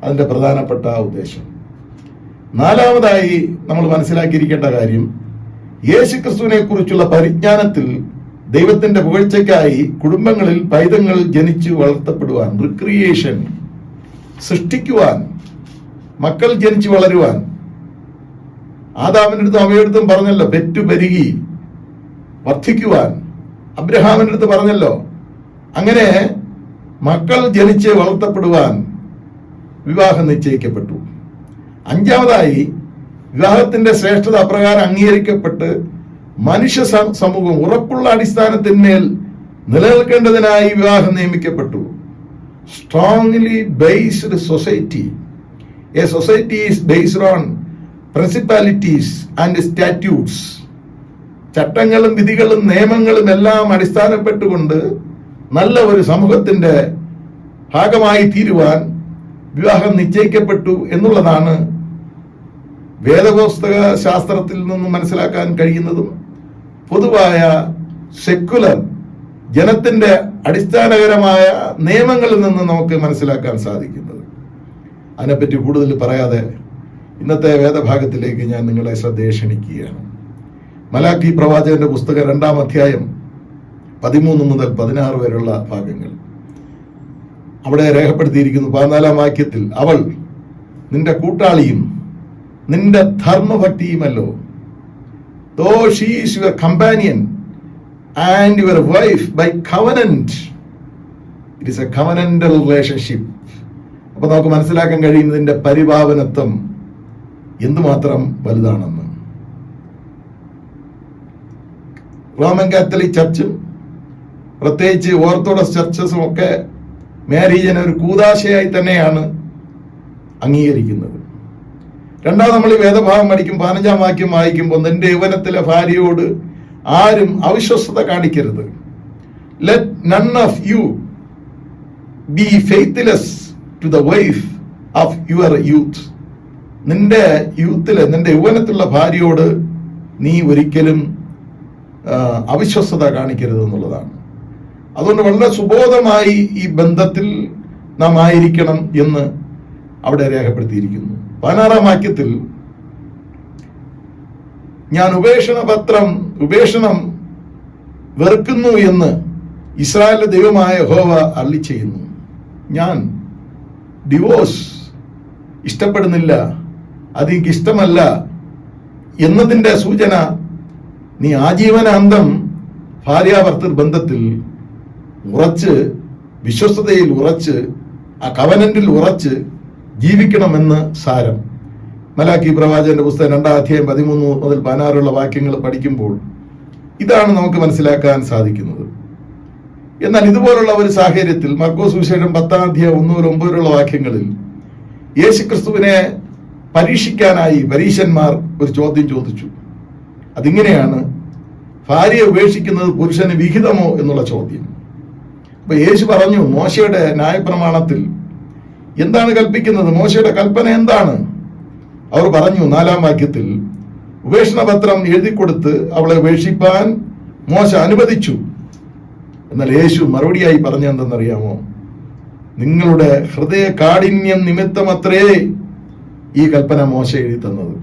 അതിൻ്റെ പ്രധാനപ്പെട്ട ഉദ്ദേശം. നാലാമതായി നമ്മൾ മനസ്സിലാക്കിയിരിക്കേണ്ട കാര്യം, യേശുക്രിസ്തുവിനെ കുറിച്ചുള്ള പരിജ്ഞാനത്തിൽ ദൈവത്തിന്റെ പുകഴ്ചയ്ക്കായി കുടുംബങ്ങളിൽ പൈതങ്ങൾ ജനിച്ചു വളർത്തപ്പെടുവാൻ, റിക്രിയേഷൻ, സൃഷ്ടിക്കുവാൻ, മക്കൾ ജനിച്ചു വളരുവാൻ. ആദാമിന്റെ അടുത്തും അവയടുത്തും പറഞ്ഞല്ലോ, പെറ്റു പെരുകി വർദ്ധിക്കുവാൻ. അബ്രഹാമിന്റെ അടുത്ത് പറഞ്ഞല്ലോ. അങ്ങനെ മക്കൾ ജനിച്ച് വളർത്തപ്പെടുവാൻ വിവാഹം നിശ്ചയിക്കപ്പെട്ടു. അഞ്ചാമതായി, വിവാഹത്തിന്റെ ശ്രേഷ്ഠത അപ്രകാരം അംഗീകരിക്കപ്പെട്ട് മനുഷ്യ സമൂഹം ഉറപ്പുള്ള അടിസ്ഥാനത്തിന്മേൽ നിലനിൽക്കേണ്ടതിനായി വിവാഹം നിയമിക്കപ്പെട്ടു. Strongly based society. A society is based on principalities and statutes. ചട്ടങ്ങളും വിധികളും നിയമങ്ങളും എല്ലാം അടിസ്ഥാനപ്പെട്ടുകൊണ്ട് നല്ല ഒരു സമൂഹത്തിന്റെ ഭാഗമായി തീരുവാൻ വിവാഹം നിശ്ചയിക്കപ്പെട്ടു എന്നുള്ളതാണ് വേദപുസ്തക ശാസ്ത്രത്തിൽ നിന്നും മനസ്സിലാക്കാൻ കഴിയുന്നതും പൊതുവായ സെക്കുലർ ജനത്തിന്റെ അടിസ്ഥാനപരമായ നിയമങ്ങളിൽ നിന്ന് നമുക്ക് മനസ്സിലാക്കാൻ സാധിക്കുന്നത്. അതിനെപ്പറ്റി കൂടുതൽ പറയാതെ ഇന്നത്തെ വേദഭാഗത്തിലേക്ക് ഞാൻ നിങ്ങളെ ശ്രദ്ധയെ ക്ഷണിക്കുകയാണ്. മലാക്കി പ്രവാചകന്റെ പുസ്തകം 2-ാം അധ്യായം 13 മുതൽ 16 വരെയുള്ള ഭാഗങ്ങൾ. അവിടെ രേഖപ്പെടുത്തിയിരിക്കുന്നു 14-ാം വാക്യത്തിൽ, അവൾ നിന്റെ കൂട്ടാളിയും നിന്റെ ധർമ്മഭക്തിയുമല്ലോ. Though she is your companion and your wife by covenant. It is a covenantal relationship. അപ്പൊ നമുക്ക് മനസ്സിലാക്കാൻ കഴിയുന്നതിന്റെ പരിഭാവനത്വം എന്തുമാത്രം വലുതാണെന്ന്. റോമൻ കാത്തലിക് ചർച്ചും പ്രത്യേകിച്ച് ഓർത്തഡോക്സ് ചർച്ചസും ഒക്കെ മാരേജിനെ ഒരു കൂദാശയായി തന്നെയാണ് അംഗീകരിക്കുന്നത്. രണ്ടാമത് നമ്മൾ ഈ വേദഭാഗം പഠിക്കും 15-ാം വാക്യം വായിക്കുമ്പോൾ, നിന്റെ യൗവനത്തിലെ ഭാര്യയോട് ആരും അവിശ്വസ്തത കാണിക്കരുത്. Let none of you be faithless to the wife of your youth. നിന്റെ യൂത്തിലെ, നിന്റെ യൗവനത്തിലുള്ള ഭാര്യയോട് നീ ഒരിക്കലും അവിശ്വസ്തത കാണിക്കരുത് എന്നുള്ളതാണ്. അതുകൊണ്ട് വളരെ സുബോധമായി ഈ ബന്ധത്തിൽ നാം ആയിരിക്കണം എന്ന് അവിടെ രേഖപ്പെടുത്തിയിരിക്കുന്നു. 16-ാം വാക്യത്തിൽ, ഞാൻ ഉപേക്ഷണം വെറുക്കുന്നു എന്ന് ഇസ്രായേലിന്റെ ദൈവമായ യഹോവ അരുളിച്ചെയ്യുന്നു. ഞാൻ ഡിവോഴ്സ് ഇഷ്ടപ്പെടുന്നില്ല, അതെനിക്ക് ഇഷ്ടമല്ല എന്നതിന്റെ സൂചന നീ ആജീവനാന്തം ഭാര്യാഭർത്തൃ ബന്ധത്തിൽ ഉറച്ച്, വിശ്വസ്തതയിൽ ഉറച്ച്, ആ കവനന്റിൽ ഉറച്ച് ജീവിക്കണമെന്ന് സാരം. മലാക്കി പ്രവാചകന്റെ പുസ്തകം 2-ാം അധ്യായം 13 മുതൽ 16 വാക്യങ്ങൾ പഠിക്കുമ്പോൾ ഇതാണ് നമുക്ക് മനസ്സിലാക്കാൻ സാധിക്കുന്നത്. എന്നാൽ ഇതുപോലുള്ള ഒരു സാഹചര്യത്തിൽ മർക്കോസ് സുവിശേഷം 10-ാം അധ്യായം 1 മുതൽ 9 വാക്യങ്ങളിൽ യേശുക്രിസ്തുവിനെ പരീക്ഷിക്കാനായി പരീശന്മാർ ഒരു ചോദ്യം ചോദിച്ചു. അതിങ്ങനെയാണ്, ഭാര്യയെ ഉപേക്ഷിക്കുന്നത് പുരുഷന് വിഹിതമോ എന്നുള്ള ചോദ്യം. അപ്പൊ യേശു പറഞ്ഞു, മോശയുടെ ന്യായപ്രമാണത്തിൽ എന്താണ് കൽപ്പിക്കുന്നത്? മോശയുടെ കൽപ്പന എന്താണ്? അവർ പറഞ്ഞു 4-ാം വാക്യത്തിൽ, ഉപേക്ഷണപത്രം എഴുതി കൊടുത്ത് അവളെ ഉപേക്ഷിപ്പാൻ മോശ അനുവദിച്ചു. എന്നാൽ യേശു മറുപടിയായി പറഞ്ഞെന്തെന്നറിയാമോ? നിങ്ങളുടെ ഹൃദയ കാഠിന്യം നിമിത്തമത്രേ ഈ കൽപ്പന മോശ എഴുതി തന്നത്.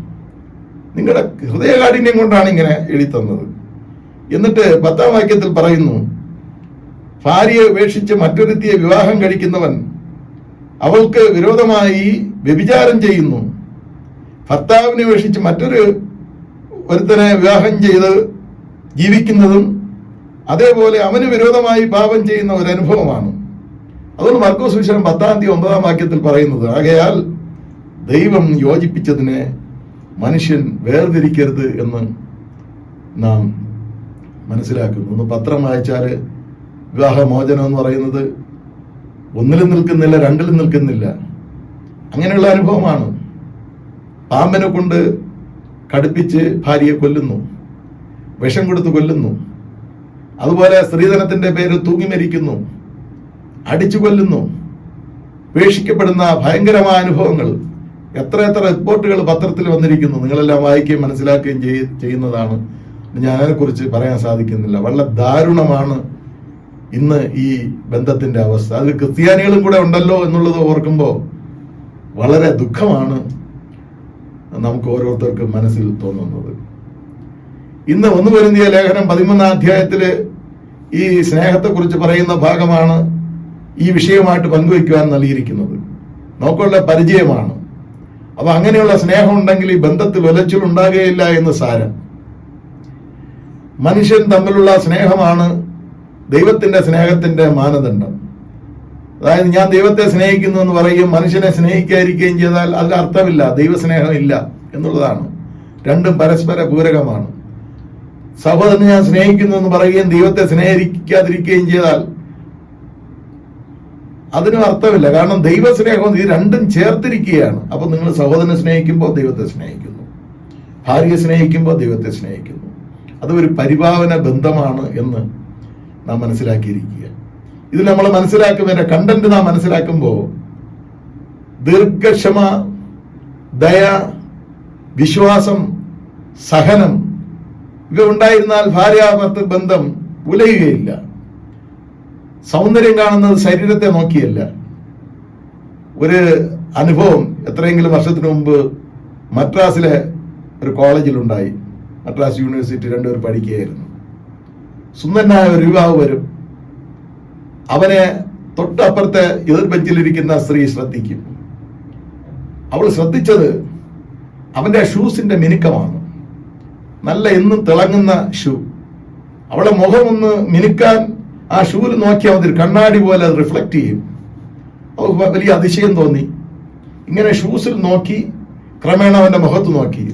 നിങ്ങളുടെ ഹൃദയ കാഠിന്യം കൊണ്ടാണ് ഇങ്ങനെ എഴുതി തന്നത്. എന്നിട്ട് 10-ാം വാക്യത്തിൽ പറയുന്നു, ഭാര്യയെ ഉപേക്ഷിച്ച് മറ്റൊരുത്തിയെ വിവാഹം കഴിക്കുന്നവൻ അവൾക്ക് വിരോധമായി വ്യഭിചാരം ചെയ്യുന്നു. ഭർത്താവിനെ ഉപേക്ഷിച്ച് ഒരുത്തനെ വിവാഹം ചെയ്ത് ജീവിക്കുന്നതും അതേപോലെ അവന് വിരോധമായി പാപം ചെയ്യുന്ന ഒരു അനുഭവമാണ്. അതുകൊണ്ട് മർക്കോസ് സുവിശേഷം 10-ാം അധ്യായം 9-ാം വാക്യത്തിൽ പറയുന്നത്, ആകയാൽ ദൈവം യോജിപ്പിച്ചതിനെ മനുഷ്യൻ വേർതിരിക്കരുത് എന്ന് നാം മനസ്സിലാക്കുന്നു. ഒന്ന് പത്രം വായിച്ചാൽ വിവാഹമോചനം എന്ന് പറയുന്നത് ഒന്നിലും നിൽക്കുന്നില്ല, രണ്ടിലും നിൽക്കുന്നില്ല. അങ്ങനെയുള്ള അനുഭവമാണ്. പാമ്പനെ കൊണ്ട് കടുപ്പിച്ച് ഭാര്യയെ കൊല്ലുന്നു, വിഷം കൊടുത്ത് കൊല്ലുന്നു. അതുപോലെ സ്ത്രീധനത്തിന്റെ പേര് തൂങ്ങി മരിക്കുന്നു, അടിച്ചു കൊല്ലുന്നു, ഉപേക്ഷിക്കപ്പെടുന്ന ഭയങ്കരമായ അനുഭവങ്ങൾ എത്ര റിപ്പോർട്ടുകൾ പത്രത്തിൽ വന്നിരിക്കുന്നു. നിങ്ങളെല്ലാം വായിക്കുകയും മനസ്സിലാക്കുകയും ചെയ്യുന്നതാണ്. ഞാൻ അതിനെക്കുറിച്ച് പറയാൻ സാധിക്കുന്നില്ല. വളരെ ദാരുണമാണ് ഇന്ന് ഈ ബന്ധത്തിന്റെ അവസ്ഥ. അതിൽ ക്രിസ്ത്യാനികളും കൂടെ ഉണ്ടല്ലോ എന്നുള്ളത് ഓർക്കുമ്പോൾ വളരെ ദുഃഖമാണ് നമുക്ക് ഓരോരുത്തർക്കും മനസ്സിൽ തോന്നുന്നത്. ഇന്ന് 1 കൊരിന്ത്യർ ലേഖനം 13-ാം അധ്യായത്തില് ഈ സ്നേഹത്തെക്കുറിച്ച് പറയുന്ന ഭാഗമാണ് ഈ വിഷയമായിട്ട് പങ്കുവയ്ക്കുവാൻ നൽകിയിരിക്കുന്നത്. നമുക്കുള്ള പരിചയമാണ്. അപ്പൊ അങ്ങനെയുള്ള സ്നേഹം ഉണ്ടെങ്കിൽ ഈ ബന്ധത്തിൽ ഉലച്ചിൽ ഉണ്ടാകുകയില്ല എന്ന് സാരം. മനുഷ്യൻ തമ്മിലുള്ള സ്നേഹമാണ് ദൈവത്തിന്റെ സ്നേഹത്തിന്റെ മാനദണ്ഡം. അതായത് ഞാൻ ദൈവത്തെ സ്നേഹിക്കുന്നു എന്ന് പറയും, മനുഷ്യനെ സ്നേഹിക്കാതിരിക്കുകയും ചെയ്താൽ അതിൽ അർത്ഥമില്ല, ദൈവസ്നേഹം ഇല്ല എന്നുള്ളതാണ്. രണ്ടും പരസ്പര പൂരകമാണ്. സഹോദരനെ ഞാൻ സ്നേഹിക്കുന്നു എന്ന് പറയുകയും ദൈവത്തെ സ്നേഹിക്കാതിരിക്കുകയും ചെയ്താൽ അതിനും അർത്ഥമില്ല. കാരണം ദൈവസ്നേഹം ഇത് രണ്ടും ചേർത്തിരിക്കുകയാണ്. അപ്പൊ നിങ്ങൾ സഹോദരനെ സ്നേഹിക്കുമ്പോൾ ദൈവത്തെ സ്നേഹിക്കുന്നു, ഭാര്യയെ സ്നേഹിക്കുമ്പോൾ ദൈവത്തെ സ്നേഹിക്കുന്നു. അത് ഒരു പരിഭാവന ബന്ധമാണ് എന്ന് നാം മനസ്സിലാക്കിയിരിക്കുക. ഇത് നമ്മൾ മനസ്സിലാക്കുന്നതിന്റെ കണ്ടന്റ് നാം മനസ്സിലാക്കുമ്പോൾ ദീർഘക്ഷമ, ദയ, വിശ്വാസം, സഹനം ഇവ ഉണ്ടായിരുന്നാൽ ഭാര്യാഭർത്തൃ ബന്ധം ഉലയുകയില്ല. സൗന്ദര്യം കാണുന്നത് ശരീരത്തെ നോക്കിയല്ല. ഒരു അനുഭവം എത്രയെങ്കിലും വർഷത്തിന് മുമ്പ് മദ്രാസിലെ ഒരു കോളേജിലുണ്ടായി. മദ്രാസ് യൂണിവേഴ്സിറ്റി രണ്ടുപേർ പഠിക്കുകയായിരുന്നു. സുന്ദരനായ ഒരു യുവാവ് വരും. അവനെ തൊട്ടപ്പുറത്തെ എതിർ ബെഞ്ചിലിരിക്കുന്ന സ്ത്രീ ശ്രദ്ധിക്കും. അവൾ ശ്രദ്ധിച്ചത് അവന്റെ ഷൂസിന്റെ മിനുക്കമാണ്. നല്ല എന്നും തിളങ്ങുന്ന ഷൂ. അവളെ മുഖം ഒന്ന് മിനുക്കാൻ ആ ഷൂവിൽ നോക്കിയാൽ മതി, കണ്ണാടി പോലെ അത് റിഫ്ലക്ട് ചെയ്യും. അവൾക്ക് വലിയ അതിശയം തോന്നി. ഇങ്ങനെ ഷൂസിൽ നോക്കി ക്രമേണ അവന്റെ മുഖത്ത് നോക്കി.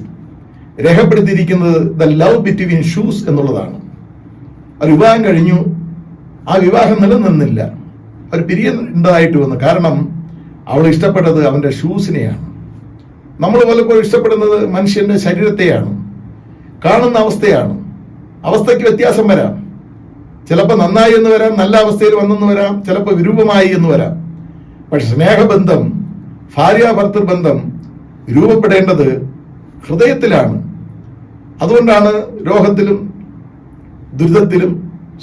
രേഖപ്പെടുത്തിയിരിക്കുന്നത് ദ ലവ് ബിറ്റ്വീൻ ഷൂസ് എന്നുള്ളതാണ്. ഒരു വിവാഹം കഴിഞ്ഞു. ആ വിവാഹം നിലനിന്നില്ല. ഒരു പിരിയുണ്ടായിട്ട് വന്നു. കാരണം അവൾ ഇഷ്ടപ്പെട്ടത് അവന്റെ ഷൂസിനെയാണ്. നമ്മൾ പലപ്പോഴും ഇഷ്ടപ്പെടുന്നത് മനുഷ്യന്റെ ശരീരത്തെയാണ്, കാണുന്ന അവസ്ഥയാണ്. അവസ്ഥയ്ക്ക് വ്യത്യാസം വരാം. ചിലപ്പോൾ നന്നായി എന്ന് വരാം, നല്ല അവസ്ഥയിൽ വന്നെന്ന് വരാം, ചിലപ്പോൾ വിരൂപമായി എന്ന് വരാം. പക്ഷെ സ്നേഹബന്ധം, ഭാര്യ ഭർത്തൃ ബന്ധം രൂപപ്പെടേണ്ടത് ഹൃദയത്തിലാണ്. അതുകൊണ്ടാണ് രോഗത്തിലും ദുരിതത്തിലും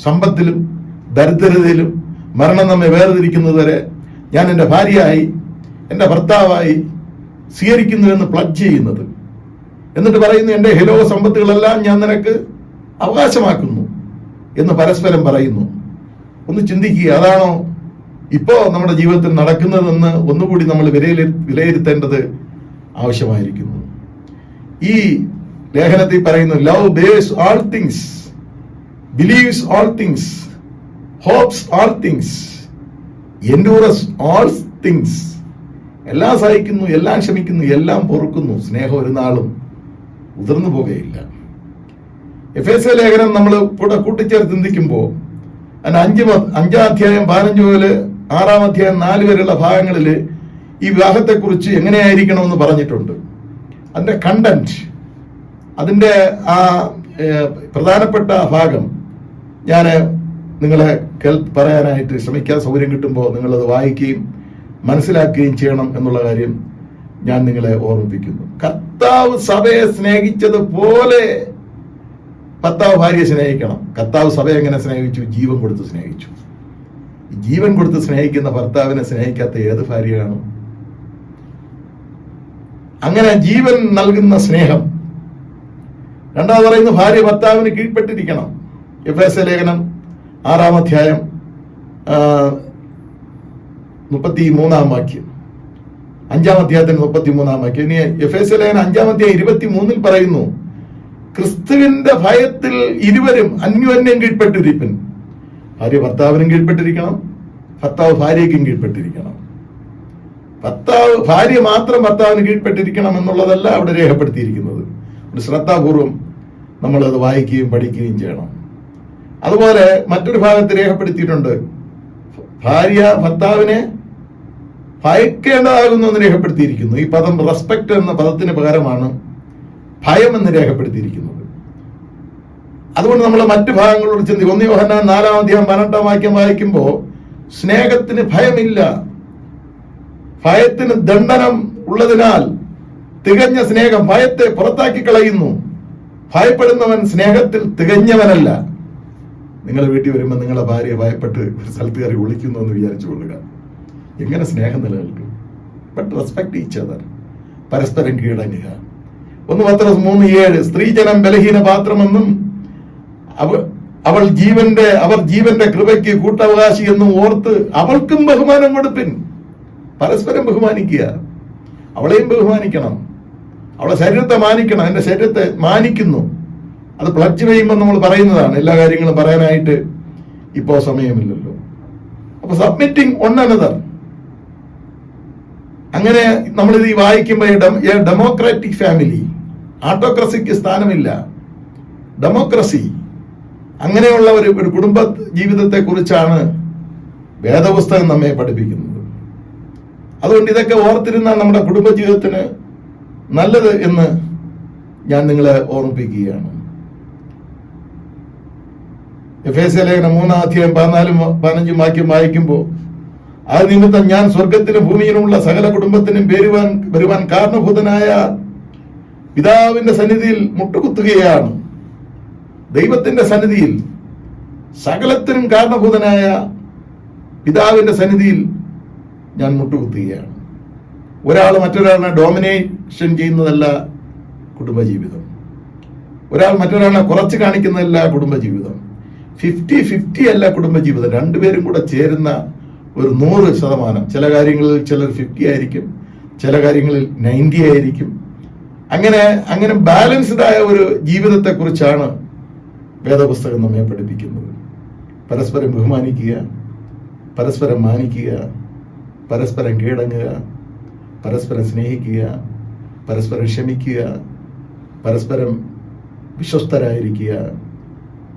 സമ്പത്തിലും ദരിദ്രതയിലും മരണം നമ്മെ വേർതിരിക്കുന്നത് വരെ ഞാൻ എൻ്റെ ഭാര്യയായി എൻ്റെ ഭർത്താവായി സ്വീകരിക്കുന്നുവെന്ന് പ്ലഡ്ജ് ചെയ്യുന്നത്. എന്നിട്ട് പറയുന്നു, എൻ്റെ ഹിലോ സമ്പത്തുകളെല്ലാം ഞാൻ നിനക്ക് അവകാശമാക്കുന്നു എന്ന് പരസ്പരം പറയുന്നു. ഒന്ന് ചിന്തിക്കുക, അതാണോ ഇപ്പോ നമ്മുടെ ജീവിതത്തിൽ നടക്കുന്നതെന്ന് ഒന്നുകൂടി നമ്മൾ വിലയിരുത്തേണ്ടത് ആവശ്യമായിരിക്കുന്നു. ഈ ലേഖനത്തിൽ പറയുന്നു, love bears all things, believes all things, hopes all things, endures all things. എല്ലാം സഹിക്കുന്നു, എല്ലാം ക്ഷമിക്കുന്നു, എല്ലാം പൊറുക്കുന്നു. സ്നേഹം ഒരു നാളും ഉതിർന്നു പോകുകയില്ല. എഫേസ്യ ലേഖനം നമ്മൾ കൂടെ കൂട്ടിച്ചേർത്ത് ചിന്തിക്കുമ്പോൾ 5-ാം അധ്യായം 15 മുതൽ 6-ാം അധ്യായം 4 വരെയുള്ള ഭാഗങ്ങളിൽ ഈ വിവാഹത്തെക്കുറിച്ച് എങ്ങനെയായിരിക്കണമെന്ന് പറഞ്ഞിട്ടുണ്ട്. അതിന്റെ കണ്ടന്റ്, അതിന്റെ ആ പ്രധാനപ്പെട്ട ഭാഗം ഞാൻ നിങ്ങളെ പറയാനായിട്ട് ശ്രമിക്കാൻ സൗകര്യം കിട്ടുമ്പോൾ നിങ്ങളത് വായിക്കുകയും മനസ്സിലാക്കുകയും ചെയ്യണം എന്നുള്ള കാര്യം ഞാൻ നിങ്ങളെ ഓർമ്മിപ്പിക്കുന്നു. കർത്താവ് സഭയെ സ്നേഹിച്ചതുപോലെ ഭർത്താവ് ഭാര്യയെ സ്നേഹിക്കണം. കർത്താവ് സഭയെ എങ്ങനെ സ്നേഹിച്ചു? ജീവൻ കൊടുത്ത് സ്നേഹിച്ചു. ജീവൻ കൊടുത്ത് സ്നേഹിക്കുന്ന ഭർത്താവിനെ സ്നേഹിക്കാത്ത ഏത് ഭാര്യയാണ്? അങ്ങനെ ജീവൻ നൽകുന്ന സ്നേഹം. രണ്ടാമത് പറയുന്നു, ഭാര്യ ഭർത്താവിന് കീഴ്പ്പെട്ടിരിക്കണം. എഫേസ്യ ലേഖനം 6-ാം അധ്യായം 33-ാം വാക്യം, 5-ാം അധ്യായത്തിന് 33-ാം വാക്യം. ഇനി എഫേസ്യ ലേഖനം 5-ാം അധ്യായം 23-ൽ പറയുന്നു, ക്രിസ്തുവിന്റെ ഭയത്തിൽ ഇരുവരും അന്യോന്യം കീഴ്പ്പെട്ടിരിപ്പൻ. ഭാര്യ ഭർത്താവിനും കീഴ്പ്പെട്ടിരിക്കണം, ഭർത്താവ് ഭാര്യയ്ക്കും കീഴ്പ്പെട്ടിരിക്കണം. ഭാര്യ മാത്രം ഭർത്താവിന് കീഴ്പ്പെട്ടിരിക്കണം എന്നുള്ളതല്ല അവിടെ രേഖപ്പെടുത്തിയിരിക്കുന്നത്. ഒരു ശ്രദ്ധാപൂർവം നമ്മളത് വായിക്കുകയും പഠിക്കുകയും ചെയ്യണം. അതുപോലെ മറ്റൊരു ഭാഗത്ത് രേഖപ്പെടുത്തിയിട്ടുണ്ട്, ഭാര്യ ഭർത്താവിനെ ഭയക്കേണ്ടതാകുന്നു എന്ന് രേഖപ്പെടുത്തിയിരിക്കുന്നു. ഈ പദം റെസ്പെക്ട് എന്ന പദത്തിന് പകരമാണ് ഭയം എന്ന് രേഖപ്പെടുത്തിയിരിക്കുന്നത്. അതുകൊണ്ട് നമ്മൾ മറ്റു ഭാഗങ്ങളോട് ചിന്തിക്കും. 1 യോഹന്നാൻ 4-ാം അധ്യായം 18-ാം വാക്യം വായിക്കുമ്പോൾ സ്നേഹത്തിന് ഭയമില്ല, ഭയത്തിന് ദണ്ഡനം ഉള്ളതിനാൽ തികഞ്ഞ സ്നേഹം ഭയത്തെ പുറത്താക്കി കളയുന്നു. ഭയപ്പെടുന്നവൻ സ്നേഹത്തിൽ തികഞ്ഞവനല്ല. നിങ്ങൾ വീട്ടിൽ വരുമ്പോൾ നിങ്ങളെ ഭാര്യ ഭയപ്പെട്ട് ഒരു സ്ഥലത്ത് കയറി ഒളിക്കുന്നു എന്ന് വിചാരിച്ചു കൊള്ളുക. എങ്ങനെ സ്നേഹം നിലനിൽക്കും? ബട്ട് റെസ്പെക്ട് ഈച്ച് അതർ, പരസ്പരം കീഴടങ്ങുക. 1 പത്രോസ് 3:7, സ്ത്രീജനം ബലഹീന പാത്രമെന്നും അവർ ജീവന്റെ കൃപയ്ക്ക് കൂട്ടവകാശി എന്നും ഓർത്ത് അവൾക്കും ബഹുമാനം കൊടുപ്പിൻ. പരസ്പരം ബഹുമാനിക്കുക. അവളെയും ബഹുമാനിക്കണം, അവളെ ശരീരത്തെ മാനിക്കണം. എന്റെ ശരീരത്തെ മാനിക്കുന്നു. അത് പ്ലഡ്ജ് ചെയ്യുമ്പോൾ നമ്മൾ പറയുന്നതാണ്. എല്ലാ കാര്യങ്ങളും പറയാനായിട്ട് ഇപ്പോ സമയമില്ലല്ലോ. അപ്പൊ സബ്മിറ്റിംഗ് വൺ അനദർ. അങ്ങനെ നമ്മളിത് ഈ വായിക്കുമ്പോൾ ഡെമോക്രാറ്റിക് ഫാമിലി, ആട്ടോക്രസിക്ക് സ്ഥാനമില്ല. ഡെമോക്രസി, അങ്ങനെയുള്ള ഒരു കുടുംബ ജീവിതത്തെ കുറിച്ചാണ് വേദപുസ്തകം നമ്മെ പഠിപ്പിക്കുന്നത്. അതുകൊണ്ട് ഇതൊക്കെ ഓർത്തിരുന്നാൽ നമ്മുടെ കുടുംബ ജീവിതത്തിന് നല്ലത് എന്ന് ഞാൻ നിങ്ങളെ ഓർമ്മിപ്പിക്കുകയാണ്. എഫേസ്യ ലേഖനം 3-ാം അധ്യായം 14-15 വാക്യം വായിക്കുമ്പോൾ, ആ നിമിത്തം ഞാൻ സ്വർഗത്തിലും ഭൂമിയിലുമുള്ള സകല കുടുംബത്തിനും വരുവാൻ കാരണഭൂതനായ പിതാവിന്റെ സന്നിധിയിൽ മുട്ടുകുത്തുകയാണ്. ദൈവത്തിന്റെ സന്നിധിയിൽ, സകലത്തിനും കാരണഭൂതനായ പിതാവിന്റെ സന്നിധിയിൽ ഞാൻ മുട്ടുകുത്തുകയാണ്. ഒരാൾ മറ്റൊരാളിനെ ഡോമിനേഷൻ ചെയ്യുന്നതല്ല കുടുംബജീവിതം. ഒരാൾ മറ്റൊരാളെ കുറച്ച് കാണിക്കുന്നതല്ല കുടുംബജീവിതം. 50-50 അല്ല കുടുംബജീവിതം. രണ്ടുപേരും കൂടെ ചേരുന്ന ഒരു 100%. ചില കാര്യങ്ങളിൽ ചിലർ 50 ആയിരിക്കും, ചില കാര്യങ്ങളിൽ 90 ആയിരിക്കും. അങ്ങനെ ബാലൻസ്ഡ് ആയ ഒരു ജീവിതത്തെ കുറിച്ചാണ് വേദപുസ്തകം നമ്മെ പഠിപ്പിക്കുന്നത്. പരസ്പരം ബഹുമാനിക്കുക, പരസ്പരം മാനിക്കുക, പരസ്പരം കീഴടങ്ങുക, പരസ്പരം സ്നേഹിക്കുക, പരസ്പരം ക്ഷമിക്കുക, പരസ്പരം വിശ്വസ്തരായിരിക്കുക,